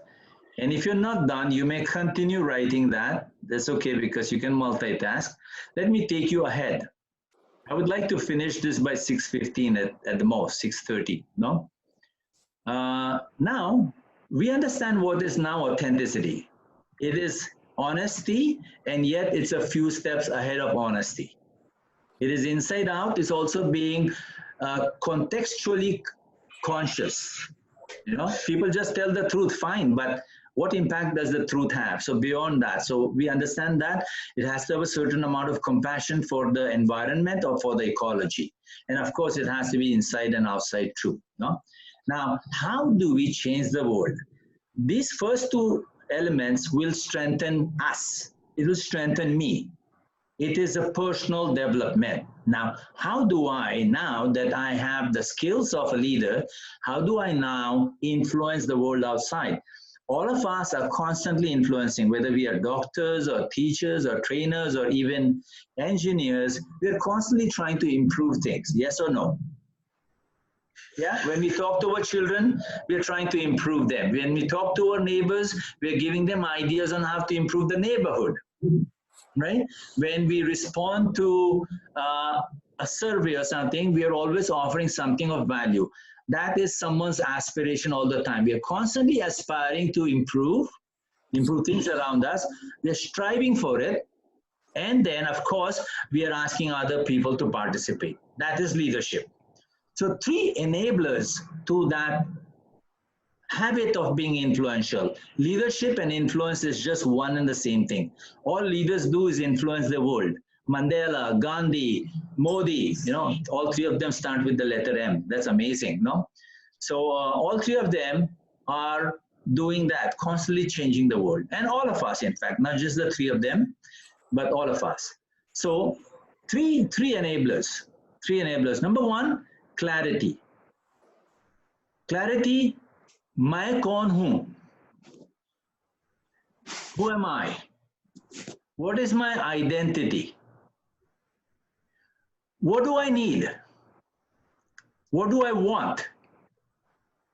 And if you're not done, you may continue writing that. That's okay because you can multitask. Let me take you ahead. I would like to finish this by 6:15 at the most, 6:30, no? Now, we understand what is now authenticity. It is honesty, and yet it's a few steps ahead of honesty. It is inside out. It's also being contextually conscious. You know, people just tell the truth, fine, but what impact does the truth have? So beyond that, so we understand that it has to have a certain amount of compassion for the environment or for the ecology. And of course, it has to be inside and outside truth. No? Now, how do we change the world? These first two elements will strengthen us. It will strengthen me. It is a personal development. Now, how do I, now that I have the skills of a leader, how do I now influence the world outside? All of us are constantly influencing, whether we are doctors or teachers or trainers or even engineers, we're constantly trying to improve things, yes or no? Yeah, when we talk to our children, we're trying to improve them. When we talk to our neighbors, we're giving them ideas on how to improve the neighborhood. Right? When we respond to a survey or something, we are always offering something of value. That is someone's aspiration all the time. We are constantly aspiring to improve things around us. We are striving for it. And then, of course, we are asking other people to participate. That is leadership. So 3 enablers to that habit of being influential. Leadership and influence is just one and the same thing. All leaders do is influence the world. Mandela, Gandhi, Modi, you know, all 3 of them start with the letter M. That's amazing, no? So all 3 of them are doing that, constantly changing the world. And all of us, in fact, not just the 3 of them, but all of us. So three enablers. 3 enablers. Number 1, clarity. Clarity. मैं कौन हूं? Who am I? What is my identity? What do I need? What do I want?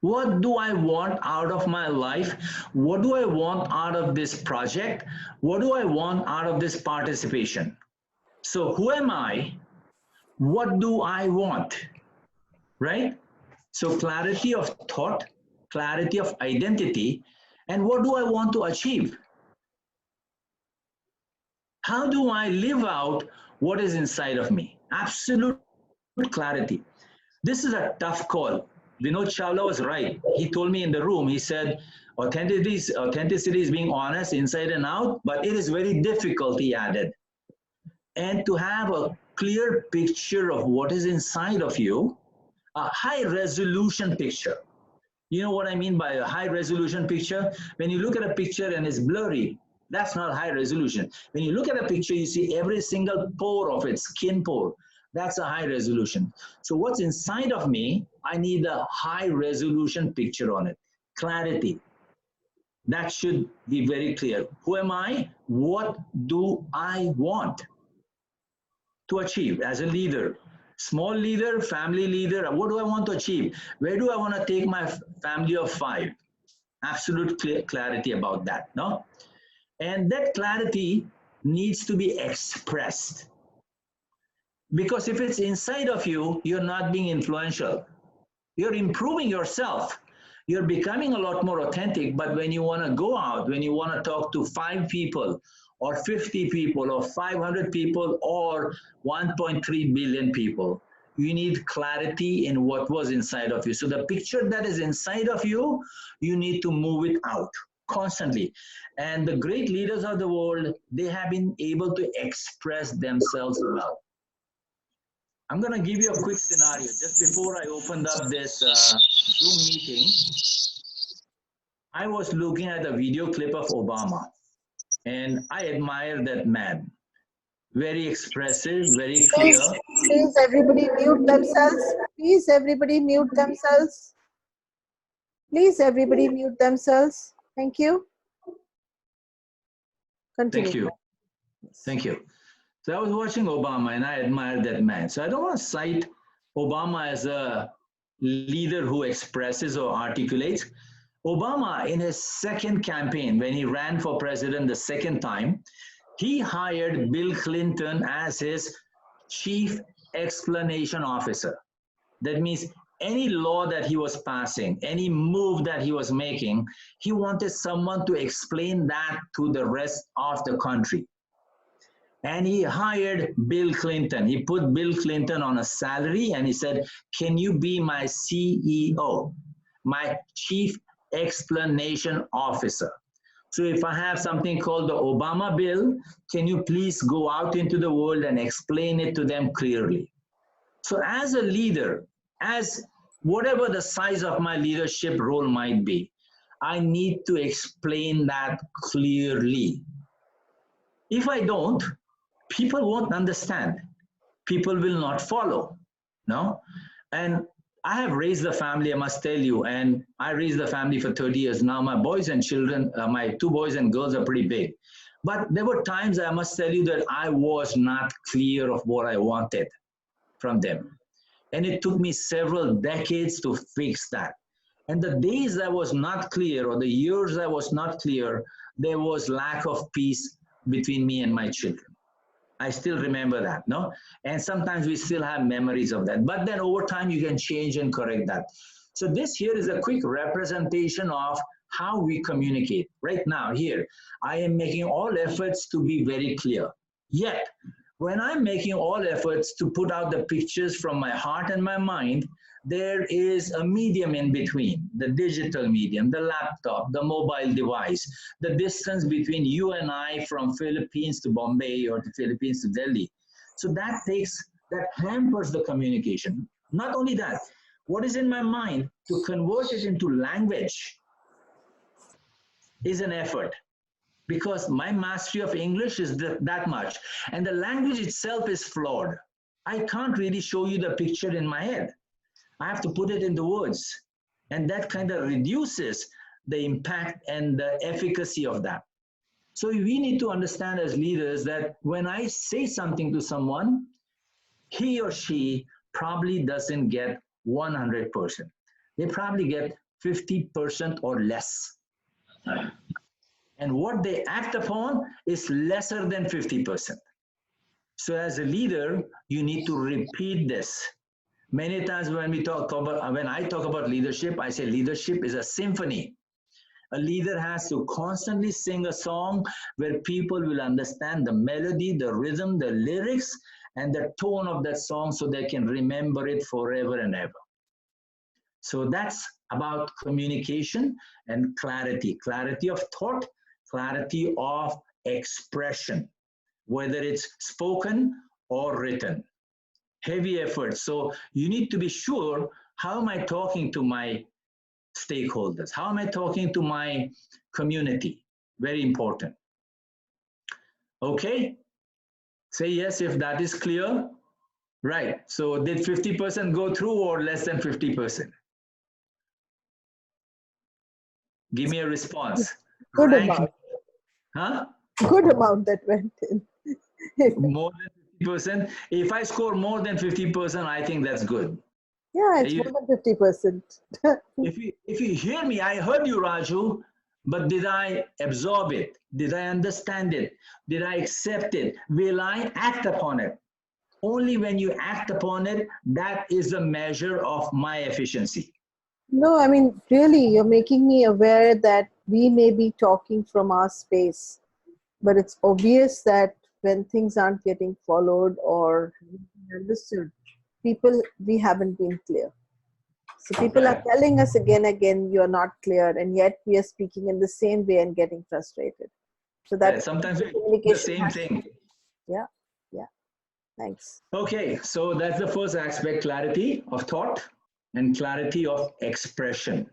What do I want out of my life? What do I want out of this project? What do I want out of this participation? So who am I? What do I want? Right? So clarity of thought, clarity of identity, and what do I want to achieve? How do I live out what is inside of me? Absolute clarity. This is a tough call. Vinod Chawla was right. He told me in the room, he said, authenticity is being honest inside and out, but it is very difficult, he added. And to have a clear picture of what is inside of you, a high resolution picture. You know what I mean by a high resolution picture? When you look at a picture and it's blurry, that's not high resolution. When you look at a picture, you see every single pore of it, skin pore. That's a high resolution. So what's inside of me, I need a high resolution picture on it. Clarity. That should be very clear. Who am I? What do I want to achieve as a leader? Small leader, family leader, what do I want to achieve? Where do I want to take my family of 5? Absolute clarity about that, no? And that clarity needs to be expressed. Because if it's inside of you, you're not being influential. You're improving yourself. You're becoming a lot more authentic, but when you want to go out, when you want to talk to 5 people, or 50 people, or 500 people, or 1.3 billion people, you need clarity in what was inside of you. So the picture that is inside of you, you need to move it out constantly. And the great leaders of the world, they have been able to express themselves well. I'm going to give you a quick scenario. Just before I opened up this Zoom meeting, I was looking at a video clip of Obama, and I admire that man. Very expressive, very clear. Please everybody mute themselves. Please everybody mute themselves. Please everybody mute themselves. Thank you. Continue. Thank you. Thank you. So I was watching Obama and I admired that man. So I don't want to cite Obama as a leader who expresses or articulates. Obama, in his second campaign, when he ran for president the second time, he hired Bill Clinton as his chief explanation officer. That means any law that he was passing, any move that he was making, he wanted someone to explain that to the rest of the country. And he hired Bill Clinton. He put Bill Clinton on a salary and he said, can you be my CEO, my chief explanation officer? So if I have something called the Obama bill, can you please go out into the world and explain it to them clearly? So as a leader, as whatever the size of my leadership role might be, I need to explain that clearly. If I don't, people won't understand. People will not follow, no? And I have raised a family, I must tell you, and I raised a family for 30 years now. My boys and children, my 2 boys and girls are pretty big. But there were times, I must tell you, that I was not clear of what I wanted from them. And it took me several decades to fix that. And the days I was not clear, or the years I was not clear, there was lack of peace between me and my children. I still remember that, no? And sometimes we still have memories of that. But then over time, you can change and correct that. So this here is a quick representation of how we communicate. Right now, here, I am making all efforts to be very clear. Yet, when I'm making all efforts to put out the pictures from my heart and my mind, there is a medium in between, the digital medium, the laptop, the mobile device, the distance between you and I from Philippines to Bombay or the Philippines to Delhi. So that hampers the communication. Not only that, what is in my mind to convert it into language is an effort, because my mastery of English is that much. And the language itself is flawed. I can't really show you the picture in my head. I have to put it into words. And that kind of reduces the impact and the efficacy of that. So we need to understand as leaders that when I say something to someone, he or she probably doesn't get 100%. They probably get 50% or less. And what they act upon is lesser than 50%. So as a leader, you need to repeat this. Many times when I talk about leadership, I say leadership is a symphony. A leader has to constantly sing a song where people will understand the melody, the rhythm, the lyrics, and the tone of that song so they can remember it forever and ever. So that's about communication and clarity. Clarity of thought, clarity of expression, whether it's spoken or written. Heavy effort. So you need to be sure, how am I talking to my stakeholders? How am I talking to my community? Very important. Okay. Say yes if that is clear. Right. So did 50% go through or less than 50%? Give me a response. Good Rank. amount. Huh? Good amount that went in. More than 50%. If I score more than 50%, I think that's good. Yeah, it's more than 50%. If you hear me, I heard you, Raju, but did I absorb it? Did I understand it? Did I accept it? Will I act upon it? Only when you act upon it, that is a measure of my efficiency. No, I mean, really, you're making me aware that we may be talking from our space, but it's obvious that when things aren't getting followed or understood, we haven't been clear. So people are telling us again, you're not clear, and yet we are speaking in the same way and getting frustrated. So that sometimes communication the same thing. Yeah. Thanks. Okay, so that's the first aspect, clarity of thought and clarity of expression,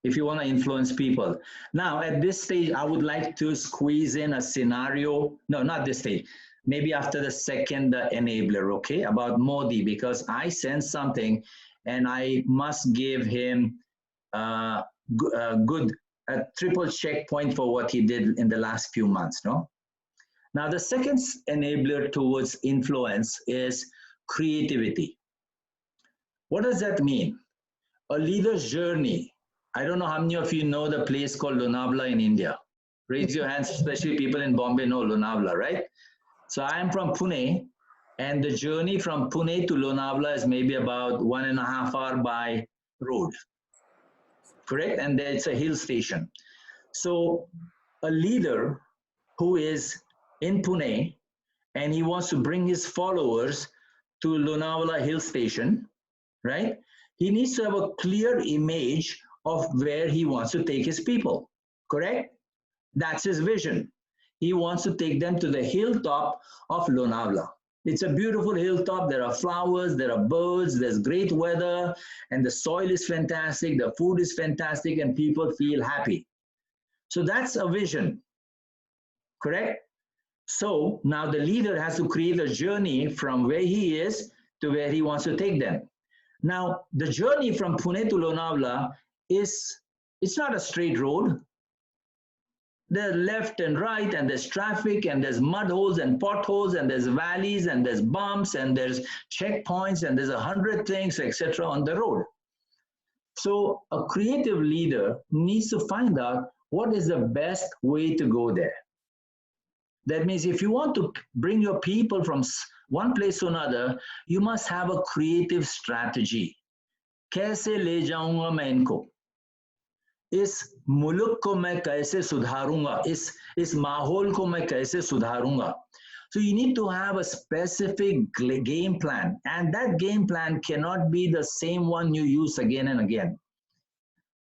if you want to influence people. Now, at this stage, I would like to squeeze in a scenario. No, not this stage. Maybe after the second enabler, okay, about Modi, because I sense something and I must give him good a triple checkpoint for what he did in the last few months, no? Now, the second enabler towards influence is creativity. What does that mean? A leader's journey. I don't know how many of you know the place called Lonavala in India. Raise your hands, especially people in Bombay know Lonavala, right? So I am from Pune, and the journey from Pune to Lonavala is maybe about 1.5 hours by road, correct? And it's a hill station. So a leader who is in Pune and he wants to bring his followers to Lonavala hill station, right? He needs to have a clear image of where he wants to take his people, correct? That's his vision. He wants to take them to the hilltop of Lonavala. It's a beautiful hilltop. There are flowers, there are birds, there's great weather, and the soil is fantastic, the food is fantastic, and people feel happy. So that's a vision, correct? So now the leader has to create a journey from where he is to where he wants to take them. Now, the journey from Pune to Lonavala it's not a straight road. There's left and right, and there's traffic, and there's mud holes and potholes, and there's valleys, and there's bumps, and there's checkpoints, and there's 100 things, etc. on the road. So a creative leader needs to find out what is the best way to go there. That means if you want to bring your people from one place to another, you must have a creative strategy. कैसे ले जाऊंगा मैं इनको? इस मुल्क को मैं कैसे सुधारूंगा? इस माहौल को मैं कैसे सुधारूंगा? So you need to have a specific game plan, and that game plan cannot be the same one you use again and again.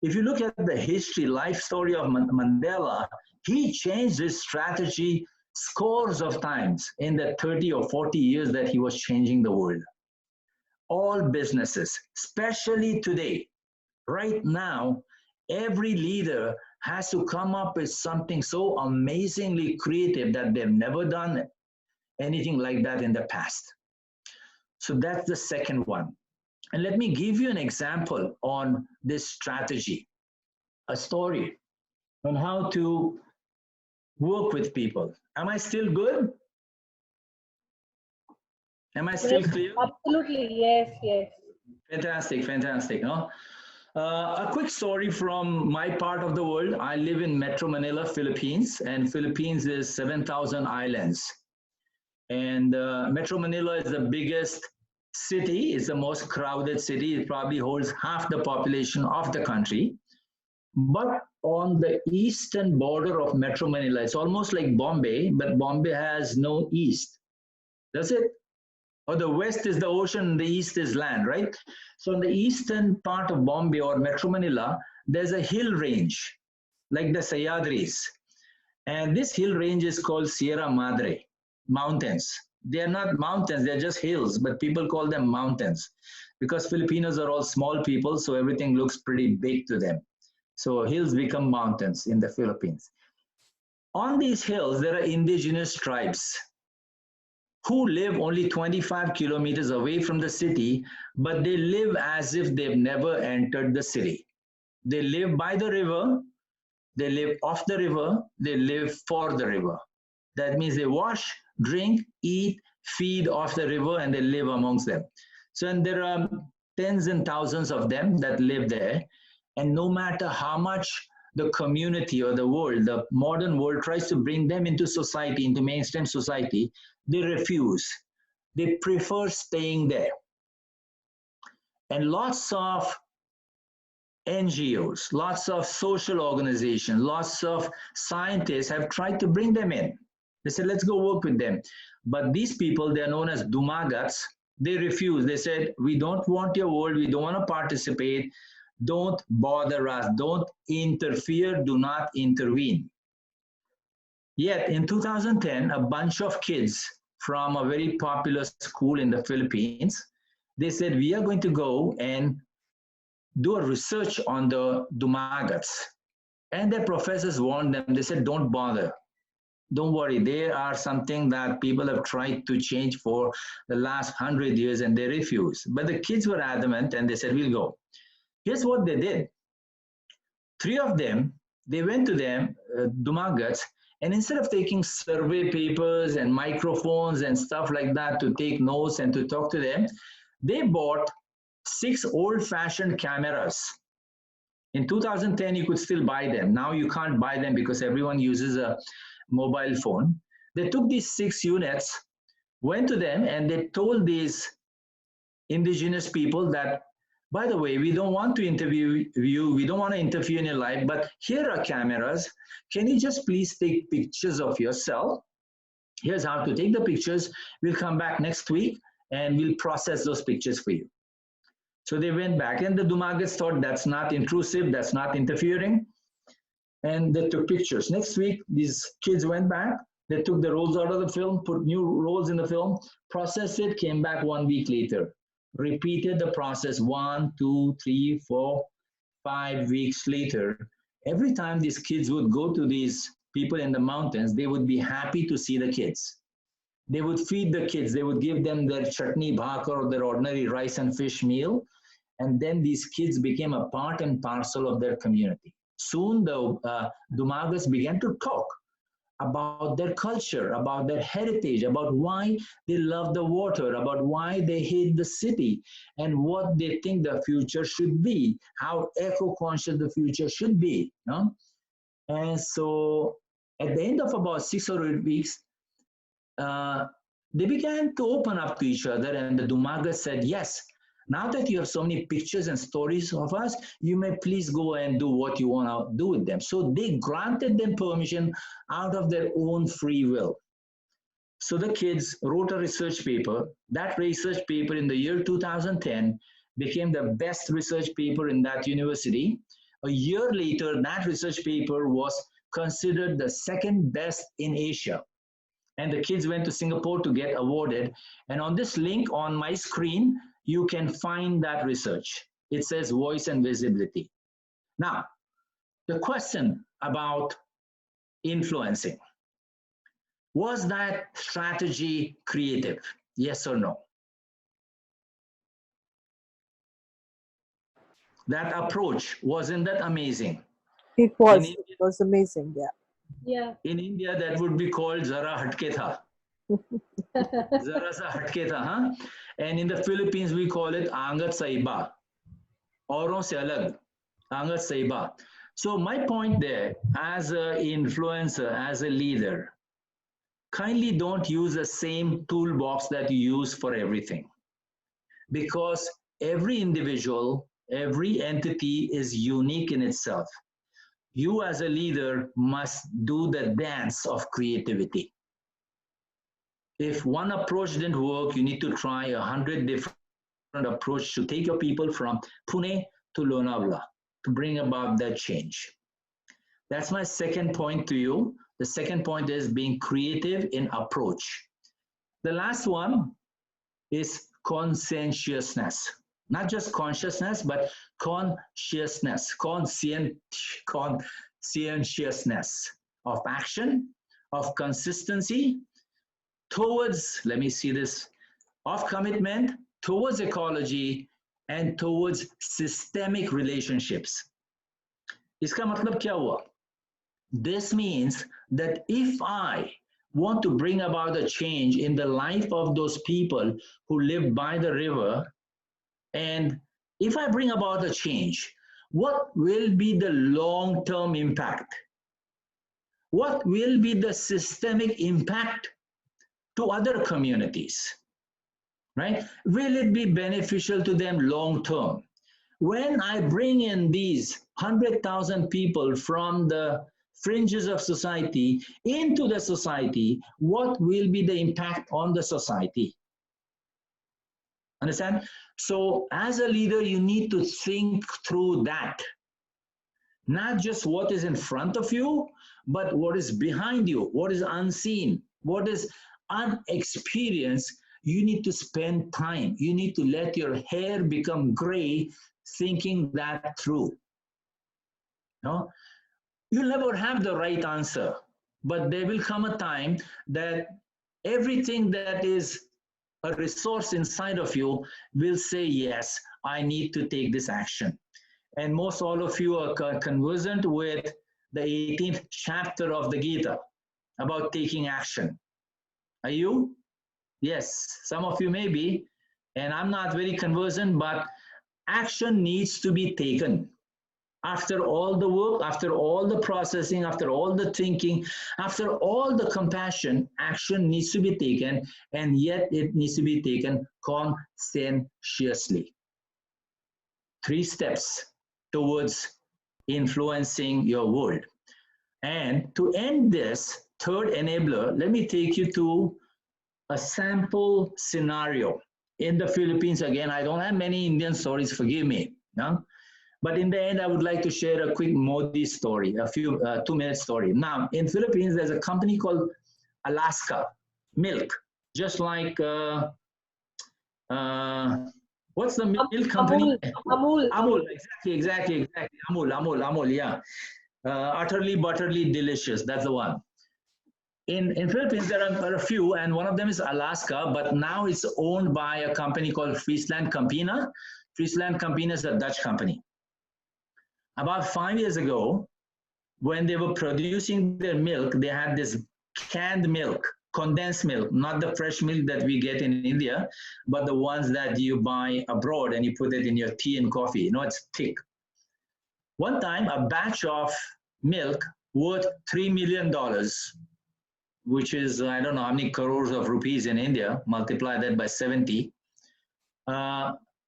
If you look at the history, life story of Mandela, he changed his strategy scores of times in the 30 or 40 years that he was changing the world. All businesses, especially today, right now, every leader has to come up with something so amazingly creative that they've never done anything like that in the past. So that's the second one. And let me give you an example on this strategy, a story on how to work with people. Am I still good? Am I still clear? Absolutely, yes, yes. Fantastic, fantastic. No? A quick story from my part of the world. I live in Metro Manila, Philippines, and Philippines is 7,000 islands. And Metro Manila is the biggest city. It's the most crowded city. It probably holds half the population of the country. But on the eastern border of Metro Manila, it's almost like Bombay, but Bombay has no east. That's it. Or the west is the ocean, the east is land, right? So on the eastern part of Bombay or Metro Manila, there's a hill range, like the Sayadris. And this hill range is called Sierra Madre, mountains. They're not mountains, they're just hills, but people call them mountains because Filipinos are all small people, so everything looks pretty big to them. So hills become mountains in the Philippines. On these hills, there are indigenous tribes who live only 25 kilometers away from the city, but they live as if they've never entered the city. They live by the river, they live off the river, they live for the river. That means they wash, drink, eat, feed off the river, and they live amongst them. So, and there are tens and thousands of them that live there. And no matter how much the community or the world, the modern world tries to bring them into society, into mainstream society, they refuse. They prefer staying there. And lots of NGOs, lots of social organizations, lots of scientists have tried to bring them in. They said, let's go work with them. But these people, they're known as Dumagats, they refuse. They said, we don't want your world, we don't want to participate. Don't bother us, don't interfere, do not intervene. Yet in 2010, a bunch of kids from a very popular school in the Philippines, they said, we are going to go and do a research on the Dumagats. And their professors warned them, they said, don't bother. Don't worry, they are something that people have tried to change for the last 100 years and they refuse. But the kids were adamant and they said, we'll go. Here's what they did. 3 of them they went to them, Dumagats, and instead of taking survey papers and microphones and stuff like that to take notes and to talk to them, they bought 6 old-fashioned cameras. In 2010, you could still buy them. Now you can't buy them because everyone uses a mobile phone. They took these 6 units, went to them, and they told these indigenous people that, by the way, we don't want to interview you, we don't want to interfere in your life, but here are cameras. Can you just please take pictures of yourself? Here's how to take the pictures. We'll come back next week and we'll process those pictures for you. So they went back, and the Dumagats thought that's not intrusive, that's not interfering, and they took pictures. Next week, these kids went back, they took the rolls out of the film, put new rolls in the film, processed it, came back 1 week later, repeated the process 1, 2, 3, 4, 5 weeks later. Every time these kids would go to these people in the mountains, they would be happy to see the kids. They would feed the kids, they would give them their chutney bhakar or their ordinary rice and fish meal. And then these kids became a part and parcel of their community. Soon the Dumagats began to talk about their culture, about their heritage, about why they love the water, about why they hate the city, and what they think the future should be, how eco-conscious the future should be. No? And so at the end of about 6 or 8 weeks, they began to open up to each other, and the Dumagats said, yes, now that you have so many pictures and stories of us, you may please go and do what you want to do with them. So they granted them permission out of their own free will. So the kids wrote a research paper. That research paper in the year 2010 became the best research paper in that university. A year later, that research paper was considered the second best in Asia. And the kids went to Singapore to get awarded. And on this link on my screen, you can find that research. It says voice and visibility. Now, the question about influencing. Was that strategy creative? Yes or no? That approach, wasn't that amazing? It was amazing, yeah. Yeah. In India, that would be called Zara Hatke Tha. Zara sa hatke tha, huh? And in the Philippines, we call it Angat Saiba. Auron se alag. Angat Saiba. So my point there, as an influencer, as a leader, kindly don't use the same toolbox that you use for everything. Because every individual, every entity is unique in itself. You as a leader must do the dance of creativity. If one approach didn't work, you need to try 100 different approaches to take your people from Pune to Lonavala to bring about that change. That's my second point to you. The second point is being creative in approach. The last one is conscientiousness. Not just consciousness, but consciousness, conscientiousness of action, of consistency, towards, let me see this, of commitment, towards ecology, and towards systemic relationships. Iska matlab kya hua? This means that if I want to bring about a change in the life of those people who live by the river, and if I bring about a change, what will be the long-term impact? What will be the systemic impact to other communities, right? Will it be beneficial to them long-term? When I bring in these 100,000 people from the fringes of society into the society, what will be the impact on the society? Understand? So as a leader, you need to think through that. Not just what is in front of you, but what is behind you, what is unseen, what is unexperienced. You need to spend time. You need to let your hair become gray thinking that through. No? You'll never have the right answer, but there will come a time that everything that is a resource inside of you will say, yes, I need to take this action. And most all of you are conversant with the 18th chapter of the Gita about taking action. Are you? Yes, some of you may be, and I'm not very conversant, but action needs to be taken. After all the work, after all the processing, after all the thinking, after all the compassion, action needs to be taken, and yet it needs to be taken conscientiously. 3 steps towards influencing your world. And to end this third enabler, let me take you to a sample scenario. In the Philippines, again, I don't have many Indian stories, forgive me. No? But in the end, I would like to share a quick Modi story, a few 2-minute story. Now, in Philippines, there's a company called Alaska Milk, just like, what's the milk company? Amul, exactly. Amul, yeah. Utterly, butterly delicious, that's the one. In Philippines, there are a few, and one of them is Alaska, but now it's owned by a company called Friesland Campina. Friesland Campina is a Dutch company. About 5 years ago, when they were producing their milk, they had this canned milk, condensed milk, not the fresh milk that we get in India, but the ones that you buy abroad and you put it in your tea and coffee. You know, it's thick. One time, a batch of milk worth $3 million, which is, I don't know how many crores of rupees in India, multiply that by 70,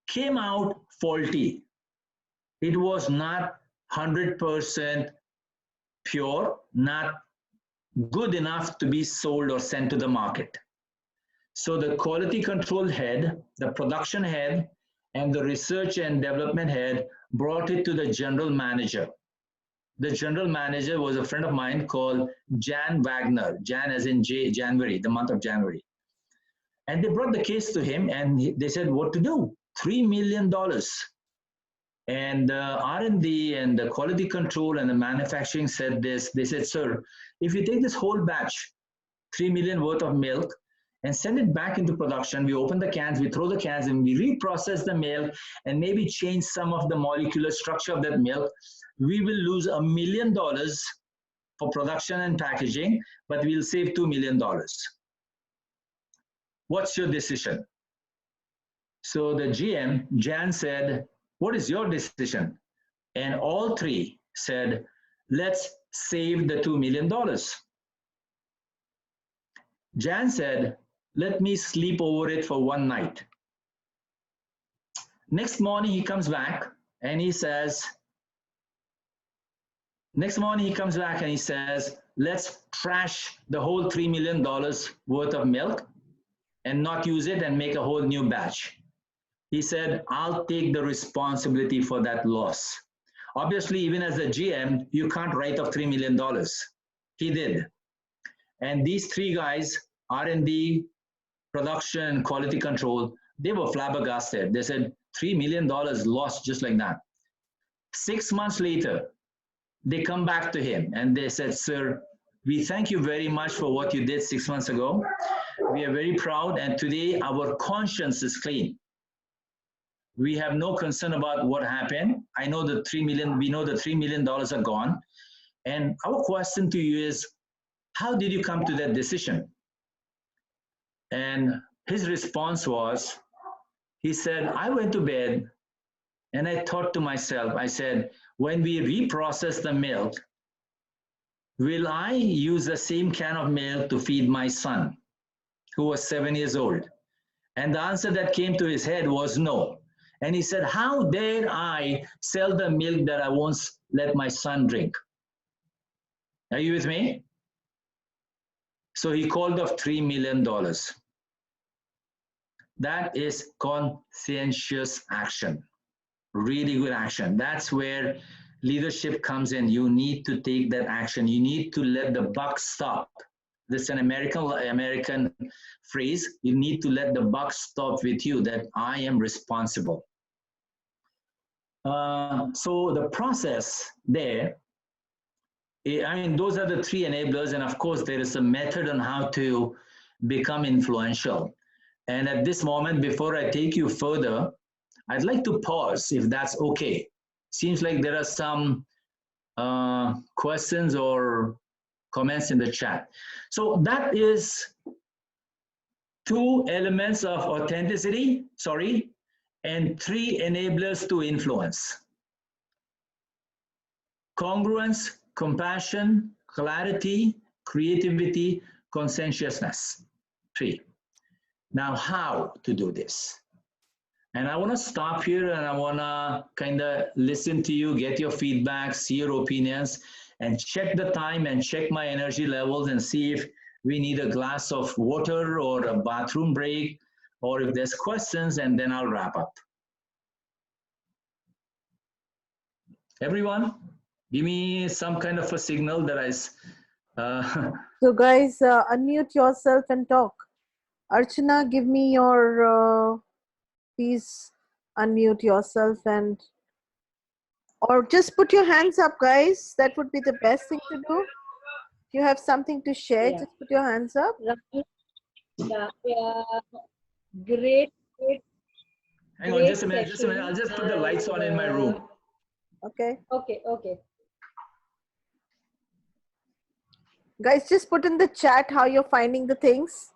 came out faulty. It was not 100% pure, not good enough to be sold or sent to the market. So the quality control head, the production head, and the research and development head brought it to the general manager. The general manager was a friend of mine called Jan Wagner, Jan as in January, the month of January. And they brought the case to him and they said, what to do? $3 million. And R&D and the quality control and the manufacturing said this. They said, sir, if you take this whole batch, 3 million worth of milk, and send it back into production, we open the cans, we throw the cans, and we reprocess the milk and maybe change some of the molecular structure of that milk, we will lose $1 million for production and packaging, but we'll save $2 million. What's your decision? So the GM, Jan, said, what is your decision? And all 3 said, let's save the $2 million. Jan said, let me sleep over it for 1 night. Next morning he comes back and he says, let's trash the whole $3 million worth of milk and not use it and make a whole new batch. He said, I'll take the responsibility for that loss. Obviously, even as a GM, you can't write off $3 million. He did. And these 3 guys, R&D, production, quality control, they were flabbergasted. They said, $3 million lost just like that. 6 months later, they come back to him and they said, sir, we thank you very much for what you did 6 months ago. We are very proud, and today our conscience is clean. We have no concern about what happened. I know the $3 million, we know the $3 million are gone. And our question to you is, how did you come to that decision? And his response was, he said, I went to bed and I thought to myself, I said, when we reprocess the milk, will I use the same can of milk to feed my son, who was 7 years old? And the answer that came to his head was no. And he said, how dare I sell the milk that I won't let my son drink? Are you with me? So he called off $3 million. That is conscientious action, really good action. That's where leadership comes in. You need to take that action. You need to let the buck stop. This is an American phrase. You need to let the buck stop with you, that I am responsible. So the process there, I mean, those are the 3 enablers. And of course, there is a method on how to become influential. And at this moment, before I take you further, I'd like to pause, if that's okay. Seems like there are some questions or comments in the chat. So that is 2 elements of authenticity, and 3 enablers to influence. Congruence, compassion, clarity, creativity, conscientiousness. 3. Now, how to do this? And I want to stop here and I want to kind of listen to you, get your feedback, see your opinions, and check the time and check my energy levels and see if we need a glass of water or a bathroom break, or if there's questions, and then I'll wrap up. Everyone, give me some kind of a signal that So guys, unmute yourself and talk. Archana, give me your, please unmute yourself and, or just put your hands up, guys. That would be the best thing to do. If you have something to share, Yeah. just put your hands up. Yeah, great. hang on, just a minute, I'll just put the lights on in my room. Okay. Okay. Guys, just put in the chat how you're finding the things.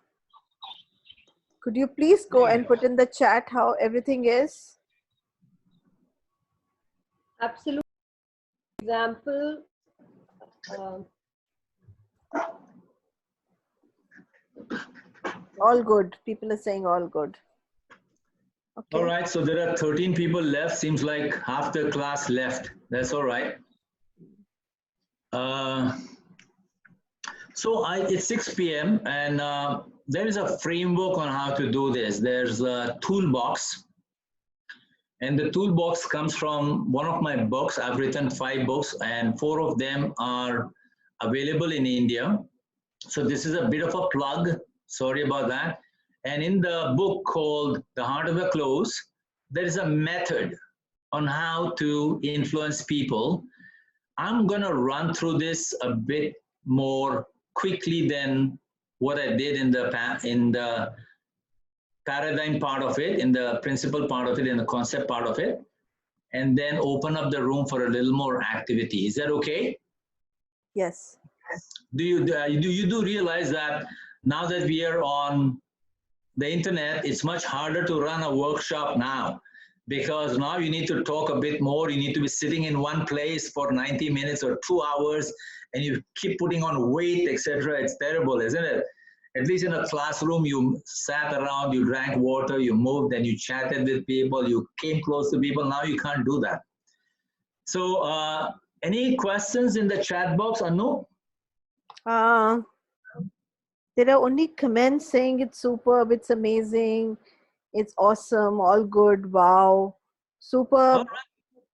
Could you please go and put in the chat how everything is? Absolute example. All good. People are saying all good. Okay. All right, so there are 13 people left. Seems like half the class left. That's all right. So it's 6 p.m. and there is a framework on how to do this. There's a toolbox, and the toolbox comes from one of my books. I've written 5 books, and 4 of them are available in India. So this is a bit of a plug. Sorry about that. And in the book called The Heart of the Close, there is a method on how to influence people. I'm going to run through this a bit more quickly than what I did in the paradigm part of it, in the principle part of it, in the concept part of it, and then open up the room for a little more activity. Is that okay? Yes. Do you realize that now that we are on the internet, it's much harder to run a workshop now, because now you need to talk a bit more. You need to be sitting in one place for 90 minutes or 2 hours, and you keep putting on weight, etc. It's terrible, isn't it? At least in a classroom, you sat around, you drank water, you moved, and you chatted with people, you came close to people. Now you can't do that. So any questions in the chat box, Anu? There are only comments saying it's superb, it's amazing, it's awesome, all good, wow, superb.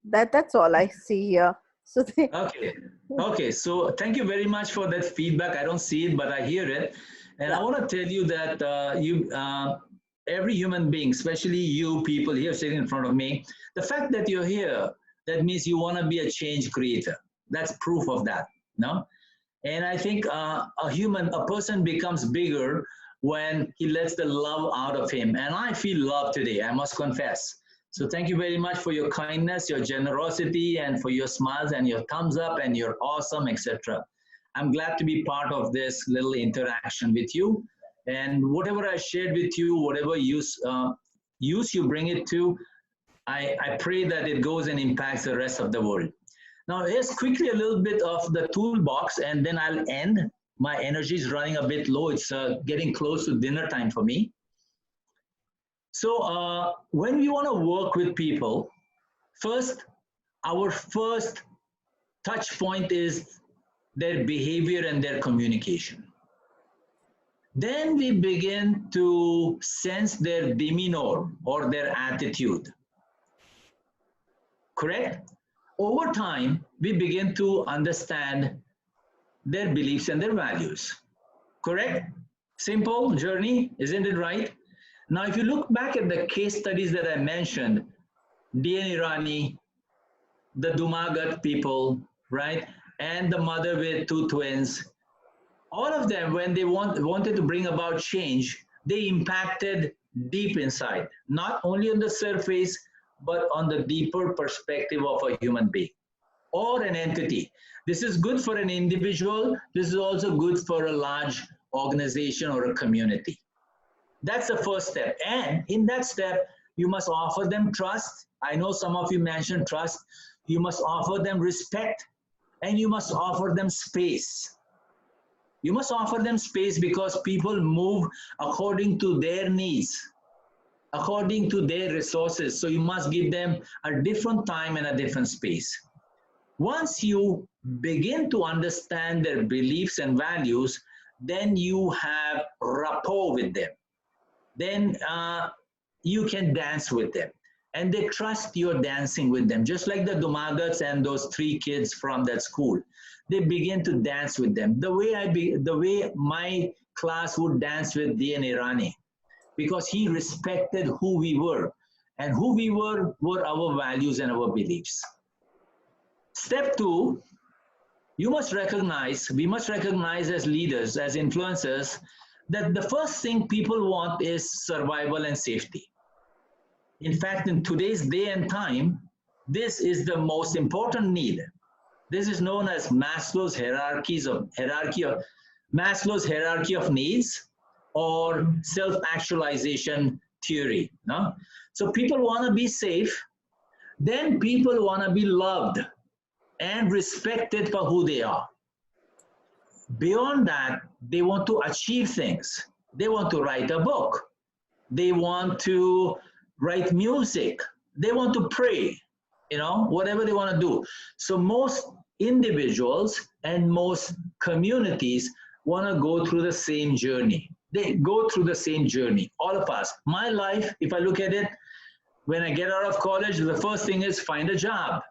Right. That's all I see here. So Okay. So thank you very much for that feedback. I don't see it, but I hear it, and I want to tell you that every human being, especially you people here sitting in front of me, the fact that you're here, that means you want to be a change creator. That's proof of that, no? And I think a person becomes bigger when he lets the love out of him. And I feel love today, I must confess. So thank you very much for your kindness, your generosity, and for your smiles and your thumbs up and you're awesome, etc. I'm glad to be part of this little interaction with you. And whatever I shared with you, whatever use you bring it to, I pray that it goes and impacts the rest of the world. Now, here's quickly a little bit of the toolbox, and then I'll end. My energy is running a bit low. It's getting close to dinner time for me. So when we want to work with people, our first touch point is their behavior and their communication. Then we begin to sense their demeanor or their attitude. Correct? Over time, we begin to understand their beliefs and their values. Correct? Simple journey, isn't it right? Now, if you look back at the case studies that I mentioned, D.N. Irani, the Dumagat people, right? And the mother with 2 twins, all of them, when they wanted to bring about change, they impacted deep inside, not only on the surface, but on the deeper perspective of a human being. or an entity. This is good for an individual. This is also good for a large organization or a community. That's the first step. And in that step, you must offer them trust. I know some of you mentioned trust. You must offer them respect, and you must offer them space. You must offer them space because people move according to their needs, according to their resources. So you must give them a different time and a different space. Once you begin to understand their beliefs and values, then you have rapport with them. Then you can dance with them. And they trust you're dancing with them. Just like the Dumagats and those 3 kids from that school. They begin to dance with them. The way my class would dance with Dian Irani, because he respected who we were. And who we were our values and our beliefs. Step 2, we must recognize as leaders, as influencers, that the first thing people want is survival and safety. In fact, in today's day and time, this is the most important need. This is known as Maslow's hierarchy of needs, or self-actualization theory. No? So people want to be safe, then people want to be loved and respected for who they are. Beyond that, they want to achieve things. They want to write a book. They want to write music. They want to pray, whatever they want to do. So most individuals and most communities want to go through the same journey. They go through the same journey, all of us. My life, if I look at it, when I get out of college, the first thing is find a job,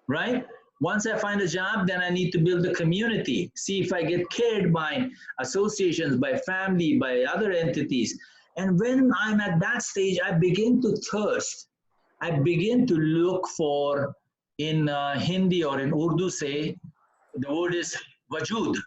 right? Once I find a job, then I need to build a community. See if I get cared by associations, by family, by other entities. And when I'm at that stage, I begin to thirst. I begin to look for, in Hindi or in Urdu say, the word is wajud.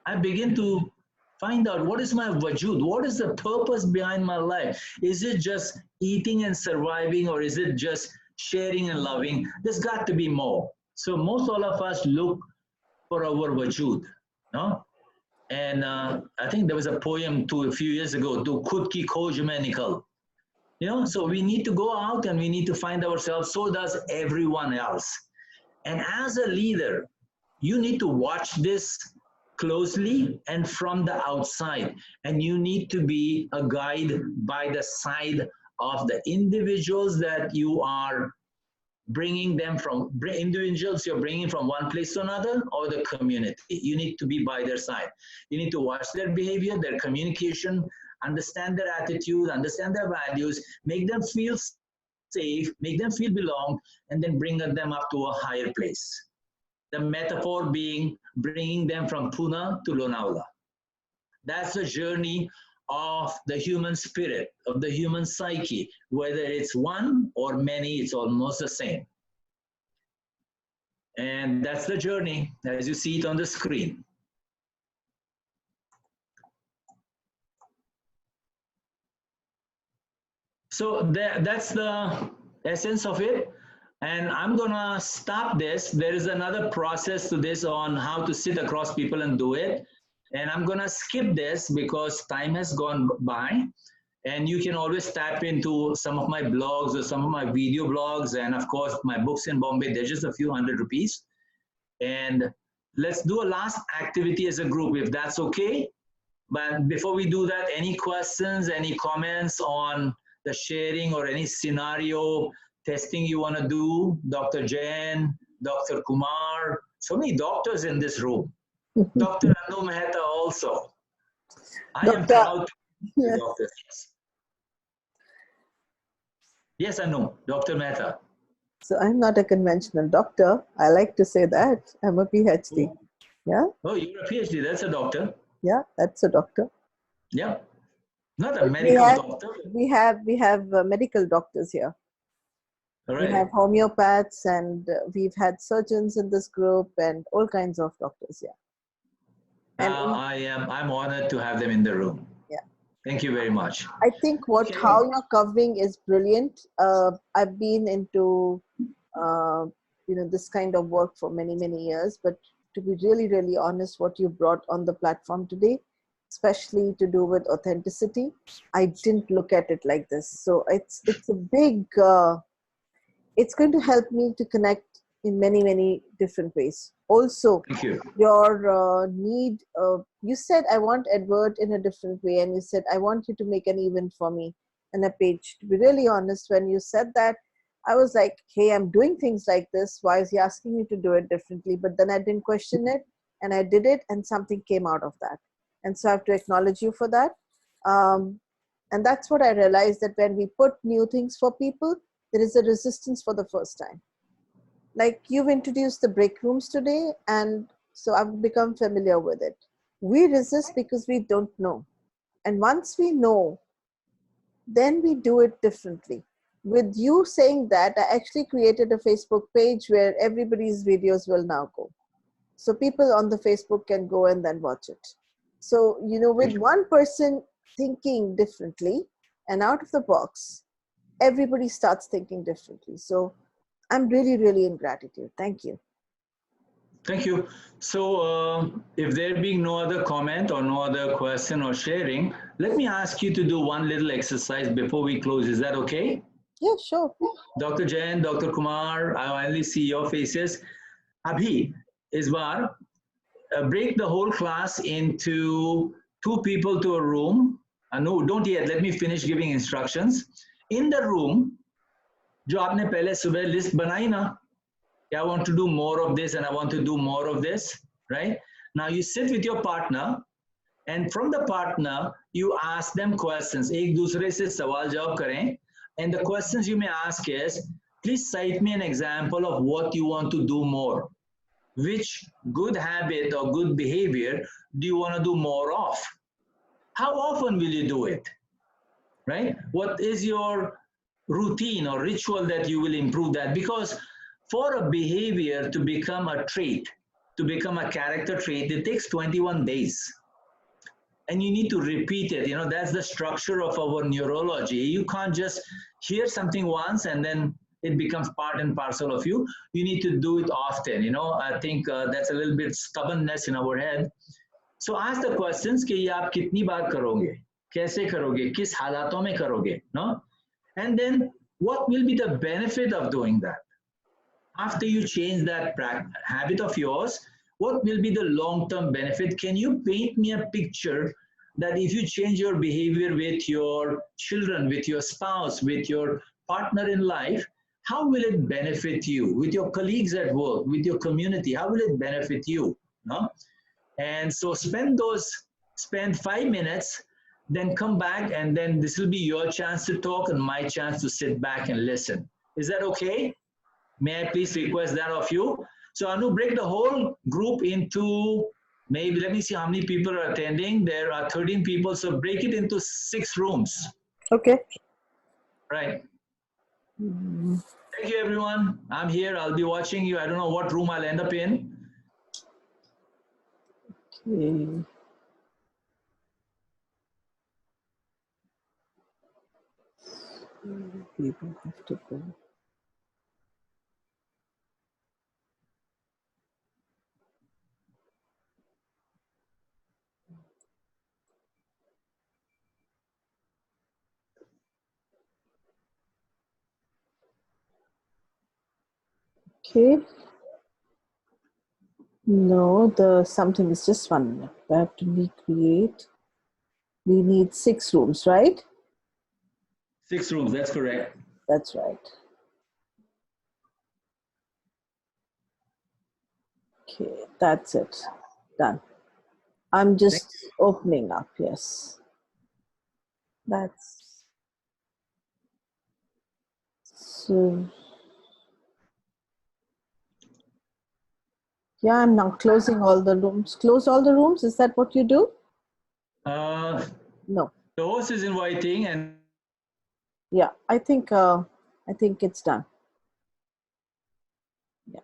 I begin to find out, what is my wajud? What is the purpose behind my life? Is it just eating and surviving, or is it just sharing and loving? There's got to be more. So most all of us look for our wajud, no? And I think there was a poem a few years ago, "Tu khud ki khoj mein nikal." So we need to go out and we need to find ourselves. So does everyone else. And as a leader, you need to watch this closely and from the outside. And you need to be a guide by the side of the individuals that you are bringing from one place to another, or the community. You need to be by their side. You need to watch their behavior, their communication, understand their attitude, understand their values, make them feel safe, make them feel belonged, and then bring them up to a higher place. The metaphor being bringing them from Pune to Lonavala. That's the journey of the human spirit, of the human psyche. Whether it's one or many, it's almost the same. And that's the journey as you see it on the screen. So that's the essence of it. And I'm gonna stop this. There is another process to this on how to sit across people and do it. And I'm gonna skip this because time has gone by. And you can always tap into some of my blogs or some of my video blogs. And of course, my books in Bombay, they're just a few $100. And let's do a last activity as a group, if that's okay. But before we do that, any questions, any comments on the sharing or any scenario testing you want to do? Dr. Jain, Dr. Kumar, so many doctors in this room. Dr. Anu Mehta also. I am proud to be a doctor. Yes, Anu, Dr. Mehta. So I'm not a conventional doctor. I like to say that. I'm a PhD. Oh. Yeah. Oh, you're a PhD. That's a doctor. Yeah, that's a doctor. Yeah. Not a medical doctor. We have medical doctors here. Right. We have homeopaths, and we've had surgeons in this group, and all kinds of doctors. Yeah. And I'm honored to have them in the room. Yeah. Thank you very much. I think how you're covering is brilliant. I've been into this kind of work for many, many years, but to be really, really honest, what you brought on the platform today, especially to do with authenticity, I didn't look at it like this. So it's a big, it's going to help me to connect in many, many different ways. Also, Thank you. your need, you said, I want Edward in a different way. And you said, I want you to make an event for me and a page. To be really honest, when you said that, I was like, hey, I'm doing things like this. Why is he asking me to do it differently? But then I didn't question it and I did it and something came out of that. And so I have to acknowledge you for that. And that's what I realized, that when we put new things for people, there is a resistance for the first time. Like you've introduced the break rooms today, and so I've become familiar with it. We resist because we don't know. And once we know, then we do it differently. With you saying that, I actually created a Facebook page where everybody's videos will now go. So people on the Facebook can go and then watch it. So, with one person thinking differently and out of the box, everybody starts thinking differently. So I'm really, really in gratitude. Thank you. Thank you. So if there being no other comment or no other question or sharing, let me ask you to do one little exercise before we close. Is that okay? Yeah, sure. Dr. Jain, Dr. Kumar, I only see your faces. Abhi, is bar, break the whole class into 2 people to a room. No, don't yet. Let me finish giving instructions. In the room, जो आपने पहले सुबह list बनाई ना, I want to do more of this and I want to do more of this, right? Now you sit with your partner, and from the partner, you ask them questions. एक दूसरे से सवाल जवाब करें. And the questions you may ask is, please cite me an example of what you want to do more. Which good habit or good behavior do you want to do more of? How often will you do it? Right? What is your routine or ritual that you will improve that? Because for a behavior to become a trait, to become a character trait, it takes 21 days. And you need to repeat it. That's the structure of our neurology. You can't just hear something once and then it becomes part and parcel of you. You need to do it often. I think that's a little bit stubbornness in our head. So ask the questions कि ये आप कितनी बार करोगे, कैसे करोगे, किस हालातों में करोगे, no? And then what will be the benefit of doing that? After you change that habit of yours, what will be the long-term benefit? Can you paint me a picture that if you change your behavior with your children, with your spouse, with your partner in life, how will it benefit you? With your colleagues at work, with your community, how will it benefit you? No? And so spend 5 minutes, then come back, and then this will be your chance to talk and my chance to sit back and listen. Is that okay? May I please request that of you? So Anu, break the whole group into, maybe, let me see how many people are attending. There are 13 people, so break it into 6 rooms. Okay. Right. Thank you, everyone. I'm here. I'll be watching you. I don't know what room I'll end up in. Okay. People have to go. Okay. No, the something is just 1 minute. Where to recreate? We need 6 rooms, right? 6 rooms, that's correct. That's right. Okay, that's it. Done. I'm just opening up, yes. That's so. Yeah, I'm now closing all the rooms. Close all the rooms? Is that what you do? No. The host is inviting, and yeah, I think it's done. Yeah.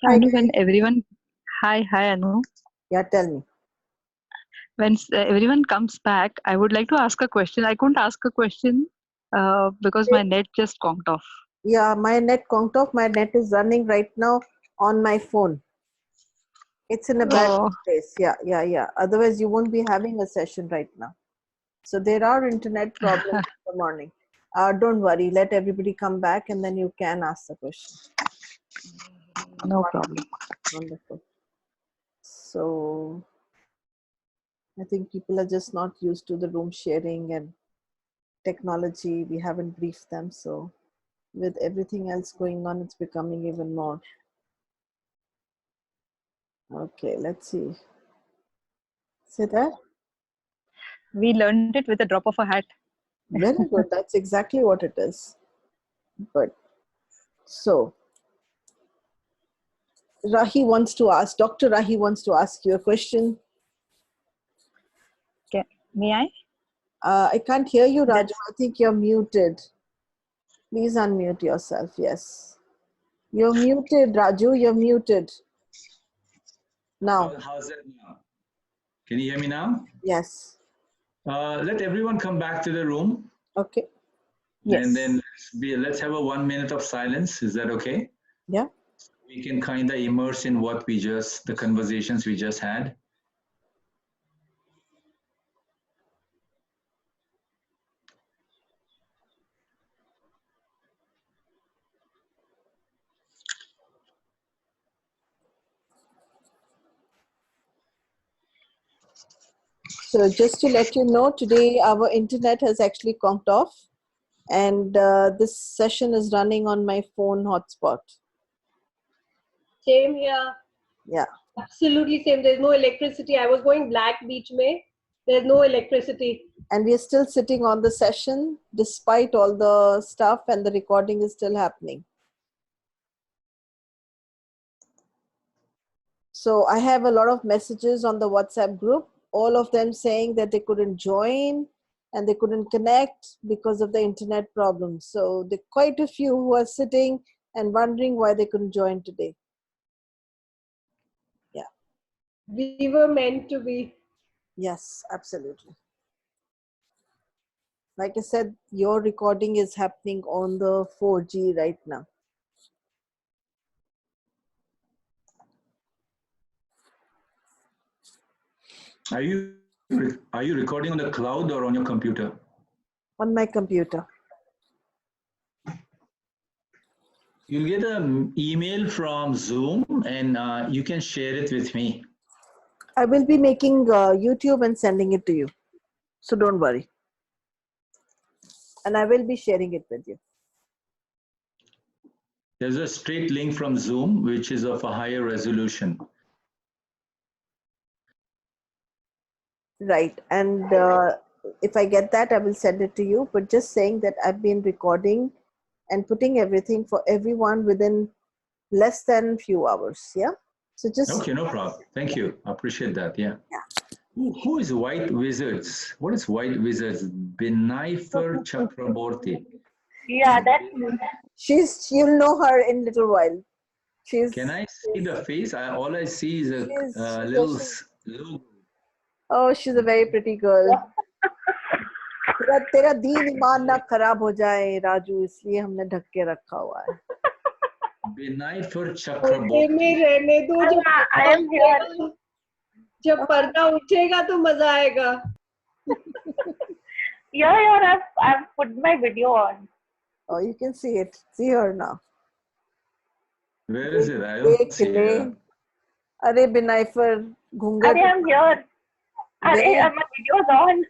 Hi, Anu, when guys. everyone, hi Anu, Yeah, tell me. when everyone comes back, I would like to ask a question. I couldn't ask a question because my net just conked off. Yeah, my net conked off. My net is running right now on my phone. It's in a bad Oh, place. Yeah. Otherwise, you won't be having a session right now. So there are internet problems in the morning. Don't worry. Let everybody come back and then you can ask the question. no problem. Wonderful. So I think people are just not used to the room sharing and technology. We haven't briefed them. So with everything else going on, it's becoming even more. Okay, let's see. See that? We learned it with a drop of a hat. Very good. That's exactly what it is. Good. So Rahi wants to ask, Dr. Rahi wants to ask you a question. Okay. May I? I can't hear you, Raju. That's I think you're muted. Please unmute yourself. Yes. You're muted, Raju. You're muted. Now. How's that now? Can you hear me now? Yes. Let everyone come back to the room, Okay. and yes. then let's have a 1 minute of silence. Is that okay? Yeah. We can kind of immerse in what the conversations we just had. So just to let you know, today our internet has actually conked off, and this session is running on my phone hotspot. Same here. Yeah. Absolutely same. There's no electricity. I was going Black Beach May. There's no electricity. And we are still sitting on the session despite all the stuff, and the recording is still happening. So I have a lot of messages on the WhatsApp group, all of them saying that they couldn't join and they couldn't connect because of the internet problems. So there are quite a few who are sitting and wondering why they couldn't join today. Yeah. We were meant to be. Yes, absolutely. Like I said, your recording is happening on the 4G right now. Are you recording on the cloud or on your computer? On my computer. You'll get an email from Zoom, and you can share it with me. I will be making YouTube and sending it to you. So don't worry. And I will be sharing it with you. There's a straight link from Zoom, which is of a higher resolution. Right. And if I get that, I will send it to you. But just saying that I've been recording and putting everything for everyone within less than few hours. Yeah. So just. Okay, no problem. Thank you. I appreciate that. Yeah. Who is White Wizards? What is White Wizards? Binaifer Chakraborty. Yeah, that's me. You'll know her in a little while. Can I see the face? All I see is a little logo. Oh, she's a very pretty girl. तेरा दीन ईमान ना खराब हो जाए राजू, इसलिए हमने ढक के रखा हुआ है. Binaifer में रहने दो, I am here. जब पर्दा उठेगा तो मजा आएगा. Yeah, I've put my video on. Oh, you can see it. See her now. Where is it? I don't see it. अरे बिनाइफर घूंघट. I'm here. My video is on.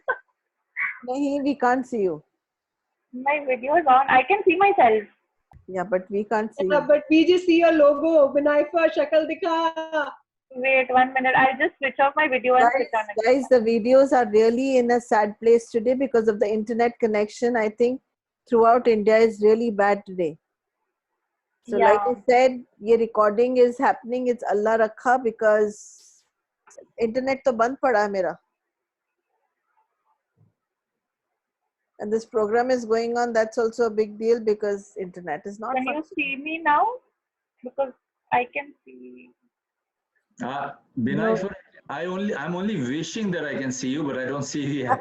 नहीं, we can't see you. My video is on. I can see myself. Yeah, but we can't see. Yeah, but we just see your logo. Binaifa, shakal dikha. Wait 1 minute. I'll just switch off my video and switch on again. Guys, the videos are really in a sad place today because of the internet connection. I think throughout India is really bad today. So like I said, ये recording is happening. It's Allah rakha because internet तो बंद पड़ा है मेरा. And this program is going on. That's also a big deal because internet is not. Can you see me now? Because I can see. Binay, I'm only wishing that I can see you, but I don't see you yet.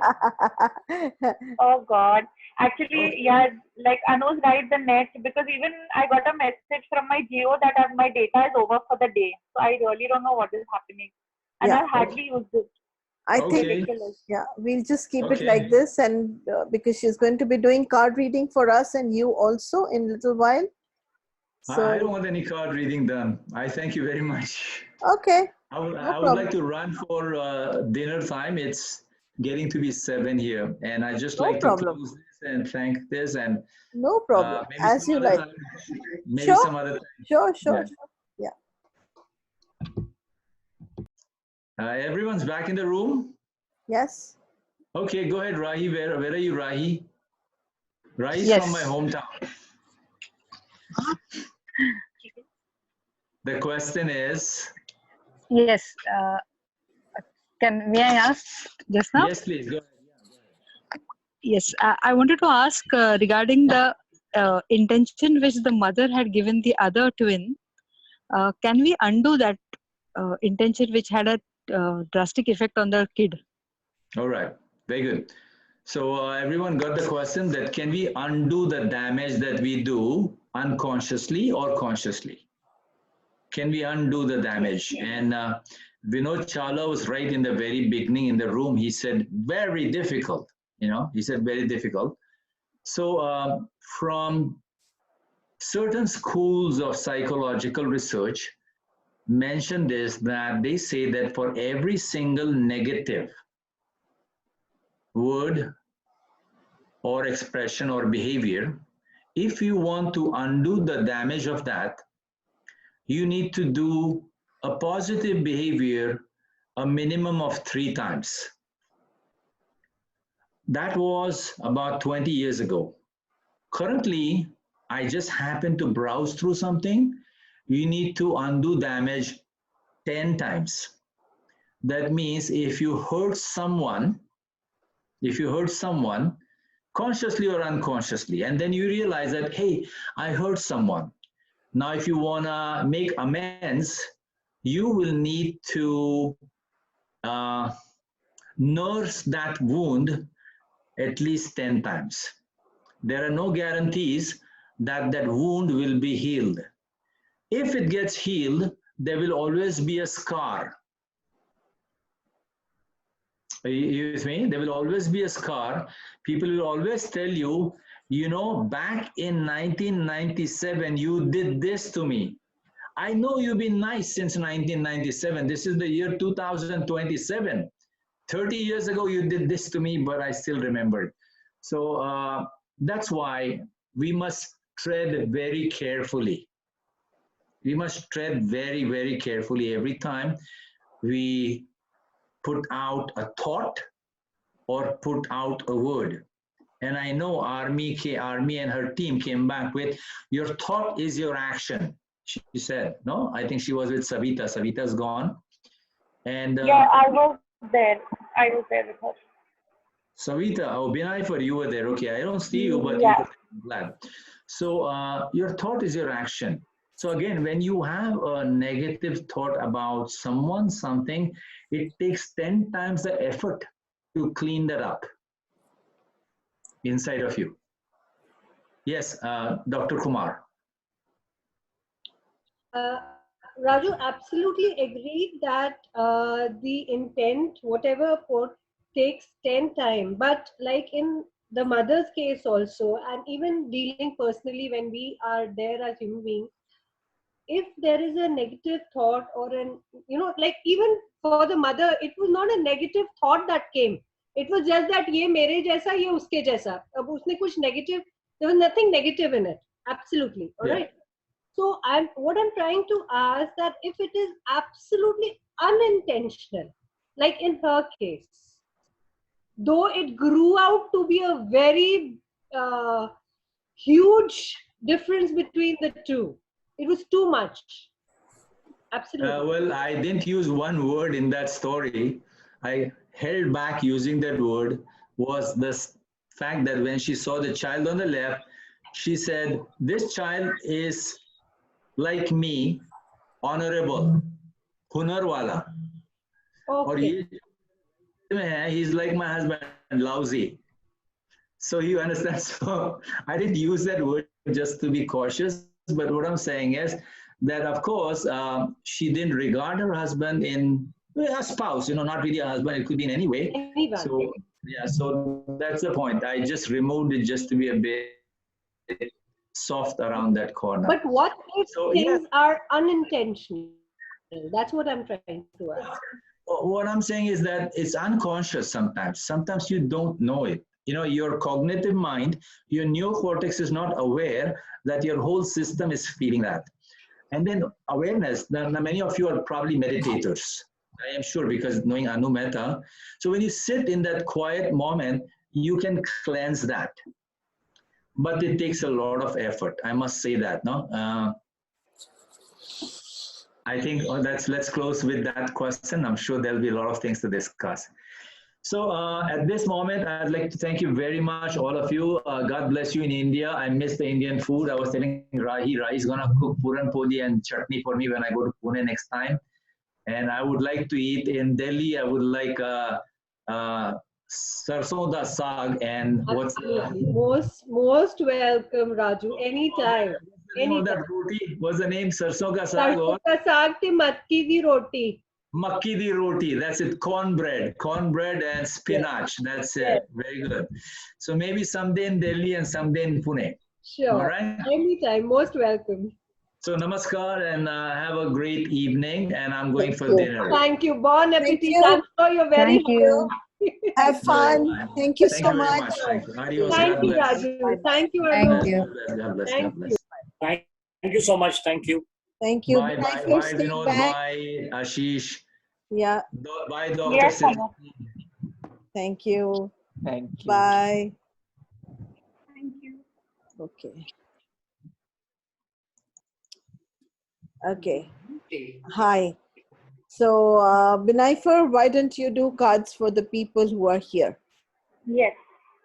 Oh God. Actually, Okay. yeah, like Anu's right, the net, because even I got a message from my Geo that my data is over for the day. So I really don't know what is happening. And Yeah, I hardly used it. I think, Okay. Ridiculous. yeah, we'll just keep it Okay. like this. And because she's going to be doing card reading for us and you also in a little while. I don't So, want any card reading done. I thank you very much. okay, I no would problem. like to run for dinner time. It's getting to be 7 here, and I just No like to problem. close this and thank this, and No problem. maybe As some you other like. time. Maybe Sure, some other time. sure, Yeah. sure. Yeah. Everyone's back in the room. Yes. Okay, go ahead, Rahi. Where are you, Rahi? Rahi's Yes. from my hometown. The question is. Yes. May I ask just now? Yes, please go ahead. Yes, I wanted to ask regarding the intention which the mother had given the other twin. Can we undo that intention which had a drastic effect on the kid? All right, very good. So everyone got the question that can we undo the damage that we do unconsciously or consciously? Can we undo the damage? And Vinod Chawla was right in the very beginning in the room. He said, very difficult, he said very difficult. So from certain schools of psychological research mention this, that they say that for every single negative word or expression or behavior, if you want to undo the damage of that, you need to do a positive behavior a minimum of 3 times. That was about 20 years ago. Currently, I just happened to browse through something. You need to undo damage 10 times. That means if you hurt someone, consciously or unconsciously, and then you realize that, hey, I hurt someone. Now, if you want to make amends, you will need to nurse that wound at least 10 times. There are no guarantees that that wound will be healed. If it gets healed, there will always be a scar. Are you with me? There will always be a scar. People will always tell you, back in 1997, you did this to me. I know you've been nice since 1997. This is the year 2027. 30 years ago, you did this to me, but I still remember it. So that's why we must tread very carefully. We must tread very, very carefully every time we put out a thought or put out a word. And I know Army and her team came back with, your thought is your action. She said, no, I think she was with Savita. Savita's gone. And Yeah, I was there. I was there with her. Savita, oh, Binay, you were there. Okay, I don't see you, but Yeah. you were glad. So your thought is your action. So again, when you have a negative thought about someone, something, it takes 10 times the effort to clean that up inside of you. Yes, Dr. Kumar. Raju, absolutely agreed that the intent, whatever put, takes 10 time. But like in the mother's case also, and even dealing personally when we are there as human beings, if there is a negative thought or like even for the mother, it was not a negative thought that came. It was just that ye mere jaisa, ye uske jaisa. Ab usne kuch negative, there was nothing negative in it. Absolutely. All right. So what I'm trying to ask that if it is absolutely unintentional, like in her case, though it grew out to be a very huge difference between the two, it was too much. Absolutely. Well, I didn't use one word in that story. I held back using that word, was the fact that when she saw the child on the left, she said, this child is like me, honorable, hunar wala. Or Okay. he's like my husband, lousy. So you understand. So I didn't use that word just to be cautious, but what I'm saying is that, of course, she didn't regard her husband in a spouse, not really a husband. It could be in any way. Anyone. So yeah, so that's the point. I just removed it just to be a bit soft around that corner. But what if So yeah, things are unintentional? That's what I'm trying to ask. what I'm saying is that it's unconscious sometimes. Sometimes you don't know it. Your cognitive mind, your neocortex is not aware that your whole system is feeling that. And then awareness, now many of you are probably meditators, I am sure, because knowing Anu Mehta. So when you sit in that quiet moment, you can cleanse that. But it takes a lot of effort. I must say that, no? I think let's close with that question. I'm sure there'll be a lot of things to discuss. So at this moment, I'd like to thank you very much, all of you. God bless you in India. I miss the Indian food. I was telling Rahi is going to cook puran poli and chutney for me when I go to Pune next time. And I would like to eat in Delhi. I would like sarson da saag and what's most welcome, Raju. Anytime. the name of that roti? What's the name? Sarson ka saag Sarson or ka saag te matki di roti. Makki di roti, that's it. Cornbread and spinach. That's it. Very good. So maybe someday in Delhi and someday in Pune. Sure. All right. Anytime. Most welcome. So namaskar and have a great evening. And I'm going for dinner. Thank you. Bon appetit. I'm sure you're very hungry. Have fun. Thank you so much. Thank you. Adios. Thank God you, bless. Raju. Thank you, God Anu. bless. God bless. Thank God bless. Thank you so much. Thank you. Thank you. Bye. Bye. Bye, Bye. Vinod. Bye. Ashish. Yeah. Bye, Dr. Yes, Sid. Anu. Thank you. Thank you. Bye. Thank you. Okay. Okay. Hi. So, Binayfer, why don't you do cards for the people who are here? Yes.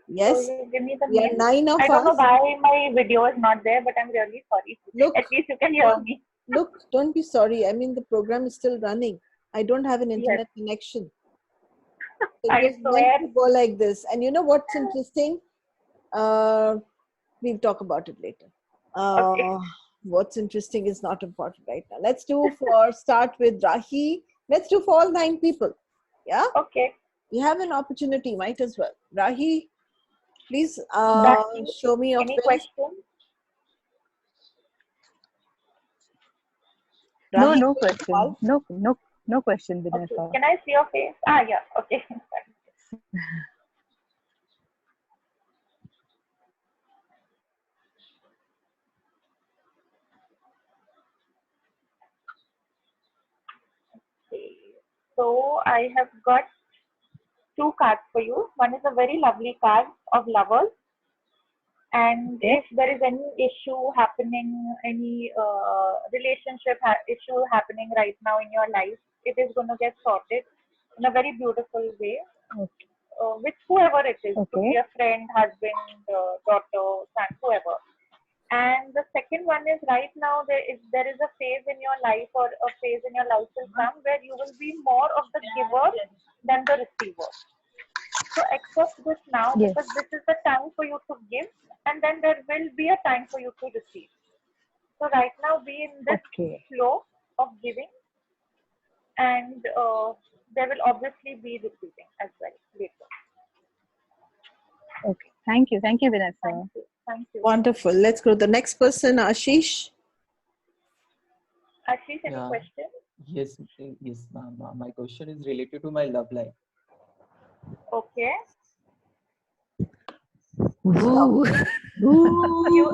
Yes. So you give me the We are name. 9 of I don't know us. why my video is not there, but I'm really sorry. Look, At least you can hear me. Look, don't be sorry. I mean, the program is still running. I don't have an internet connection. It I was swear. meant to go like this. And you know what's interesting? We'll talk about it later. Okay. What's interesting is not important right now. Let's do start with Rahi. Let's do for all 9 people. Yeah? Okay. You have an opportunity, might as well. Rahi, please Rahi, show me your any face. questions? No, Rahi, no question. No question, Okay. Binayfer. Can I see your face? Yeah. Okay. So I have got 2 cards for you. One is a very lovely card of lovers. And if there is any issue happening, any relationship issue happening right now in your life, it is going to get sorted in a very beautiful way. Okay. With whoever it is, could Okay. be a friend, husband, daughter, son, whoever. And the second one is right now there is a phase in your life, or a phase in your life will come where you will be more of the giver than the receiver. So accept this now, Yes. because this is the time for you to give, and then there will be a time for you to receive. So right now be in this flow of giving, and there will obviously be receiving as well later. Okay. Thank you, Binayfer. Thank you. Wonderful. Let's go to the next person, Ashish. Ashish, any Yeah. question? Yes, ma'am. My question is related to my love life. Okay. Boo. You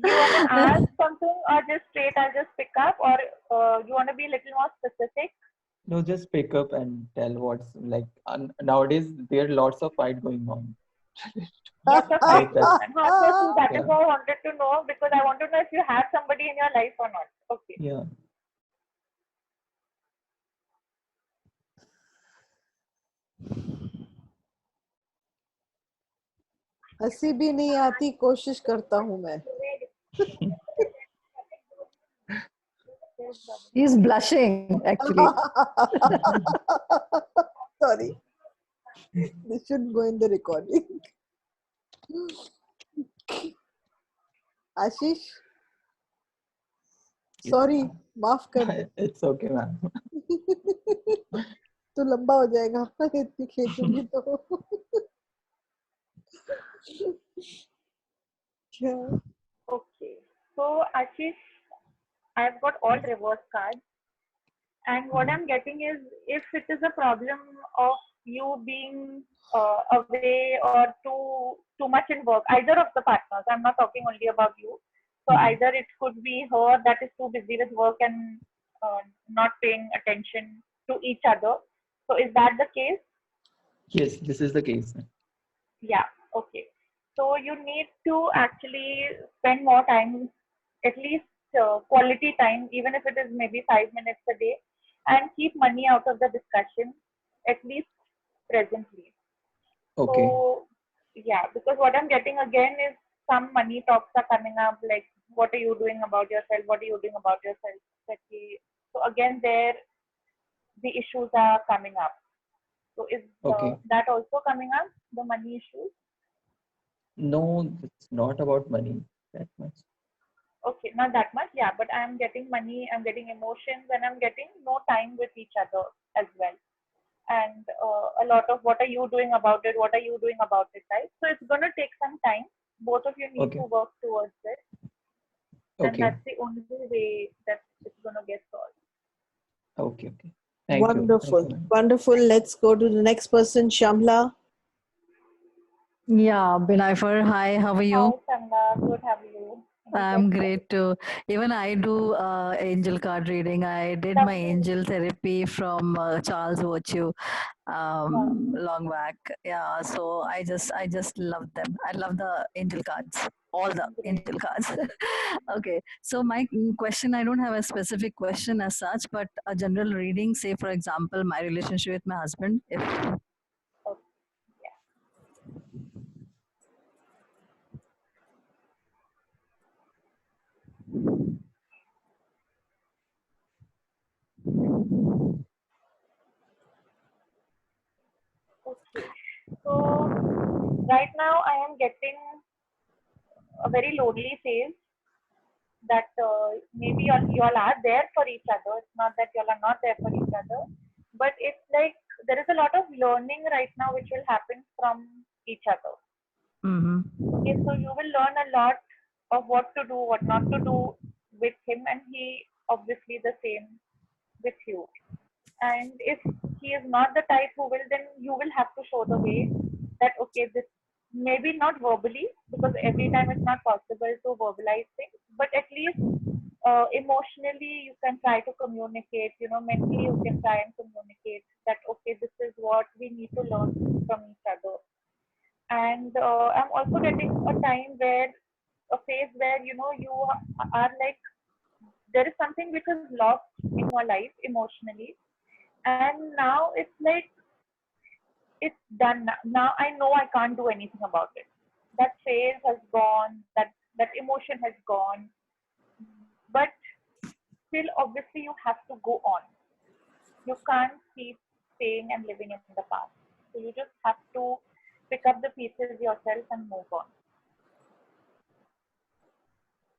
want to ask something, or just straight I'll just pick up, or you want to be a little more specific? No, just pick up and tell what's like. Nowadays, there are lots of fight going on. Lots of fights That- going on. So that is Yeah. why I wanted to know, because I want to know if you have somebody in your life or not. Okay. Yeah. हंसी भी नहीं आती कोशिश करता हूँ मैं She's blushing, actually. Sorry, this should go in the recording. Ashish, sorry, माफ कर दो. It's okay, ma'am. तो लंबा हो जाएगा इतनी खींचूंगी तो. Yeah. Okay. So Ashish, I've got all reverse cards. And what I'm getting is if it is a problem of you being away or too much in work, either of the partners, I'm not talking only about you. So either it could be her that is too busy with work and not paying attention to each other. So is that the case? Yes, this is the case. Yeah. Okay. So you need to actually spend more time, at least quality time, even if it is maybe 5 minutes a day, and keep money out of the discussion, at least presently. Okay. So yeah, because what I'm getting again is some money talks are coming up, like what are you doing about yourself? What are you doing about yourself? So again, there the issues are coming up. So is Okay. that also coming up, the money issues? No, it's not about money that much. Okay, not that much, yeah, but I'm getting money, I'm getting emotions, and I'm getting no time with each other as well. And a lot of what are you doing about it? What are you doing about it, right? So it's going to take some time. Both of you need Okay. to work towards it. And Okay. that's the only way that it's going to get solved. Okay. Okay. Thank you. Wonderful. Thank you, ma'am. Wonderful. Let's go to the next person, Shamla. Yeah, Binayfar, hi, how are Hi, you? Sangha. Good, have you? I'm great too. Even I do angel card reading. I did my angel therapy from Charles Virtue long back. Yeah, so I just love them. I love the angel cards, all the angel cards. Okay, so my question, I don't have a specific question as such, but a general reading. Say, for example, my relationship with my husband. If Okay. So right now I am getting a very lonely phase that maybe you all are there for each other. It's not that you all are not there for each other, but it's like there is a lot of learning right now which will happen from each other. Okay, so you will learn a lot of what to do, what not to do with him, and he obviously the same with you. And if he is not the type who will, then you will have to show the way that okay, this maybe not verbally because every time it's not possible to verbalize things, but at least emotionally you can try to communicate. You know, mentally you can try and communicate that okay, this is what we need to learn from each other. And I'm also getting a time where a phase where you are like there is something which is lost in your life emotionally, and now it's like it's done. Now I know I can't do anything about it. That phase has gone, that emotion has gone, but still obviously you have to go on. You can't keep staying and living in the past, so you just have to pick up the pieces yourself and move on.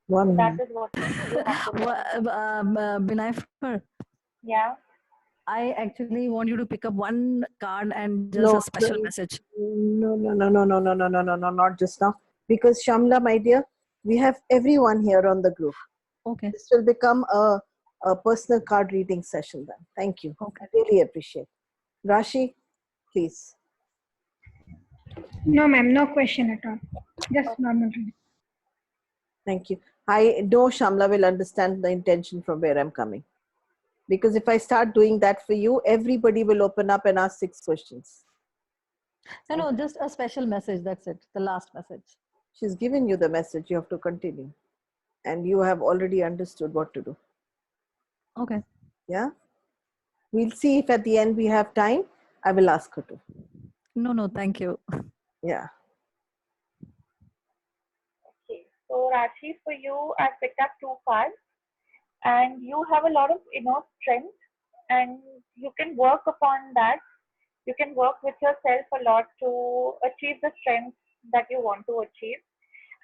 So that is what you have to learn. Binayfar, Yeah. I actually want you to pick up one card and just a No, special message. no, not just now. Because Shamla, my dear, we have everyone here on the group. Okay. This will become a personal card reading session then. Thank you. Okay. I really appreciate. Rashi, please. No, ma'am, no question at all. Just normal reading. Thank you. I know Shamla will understand the intention from where I'm coming. Because if I start doing that for you, everybody will open up and ask 6 questions. No, just a special message. That's it. The last message. She's given you the message. You have to continue. And you have already understood what to do. Okay. Yeah? We'll see if at the end we have time. I will ask her to. No, thank you. Yeah. Okay. So Rashi, for you, I've picked up 2 cards. and you have a lot of inner strength, and you can work upon that. You can work with yourself a lot to achieve the strength that you want to achieve.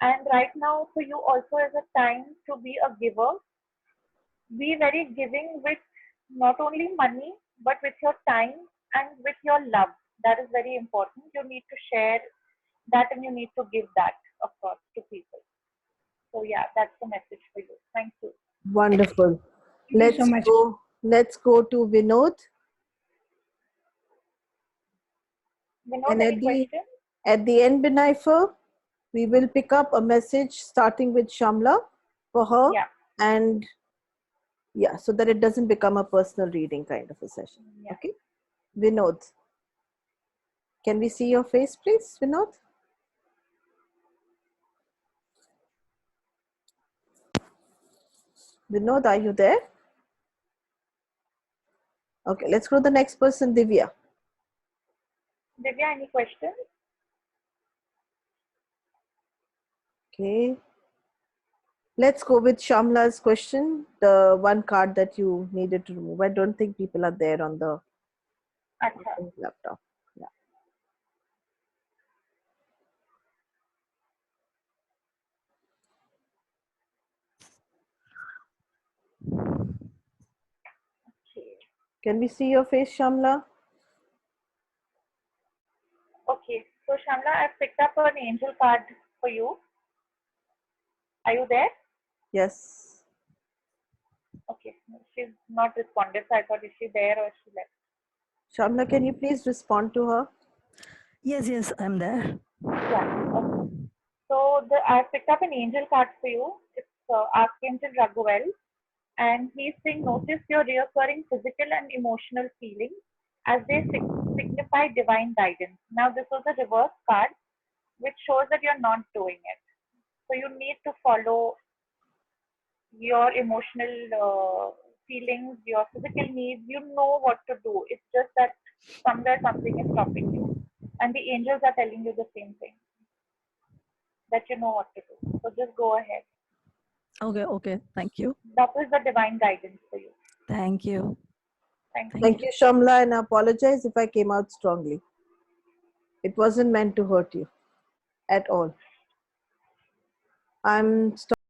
And right now, for you also is a time to be a giver. Be very giving with not only money, but with your time and with your love. That is very important. You need to share that and you need to give that, of course, to people. So yeah, that's the message for you. Thank you. Wonderful. Thank you so much. Let's go to Vinod. Vinod, And any questions? at the end, Binaifer, we will pick up a message starting with Shamla for her. Yeah. And yeah, so that it doesn't become a personal reading kind of a session. Yeah. Okay. Vinod. Can we see your face, please, Vinod? Vinod, are you there? Okay, let's go to the next person, Divya. Divya, any questions? Okay. Let's go with Shamla's question, the one card that you needed to remove. I don't think people are there on the laptop. Yeah. Okay. Can we see your face, Shamla? Okay. So Shamla, I've picked up an angel card for you. Are you there? Yes. Okay. She's not responded, so I thought, is she there or is she left? Shamla, can you please respond to her? Yes, I'm there. Yeah. Okay. So I picked up an angel card for you. It's Archangel Raguel, and he's saying, notice your reoccurring physical and emotional feelings as they signify divine guidance. Now, this was a reverse card, which shows that you're not doing it. So you need to follow your emotional feelings, your physical needs. You know what to do. It's just that somewhere something is stopping you, and the angels are telling you the same thing, that you know what to do. So just go ahead. Okay. Thank you. That is the divine guidance for you. Thank you. Thank you, Shamla, and I apologize if I came out strongly. It wasn't meant to hurt you at all. I'm stopping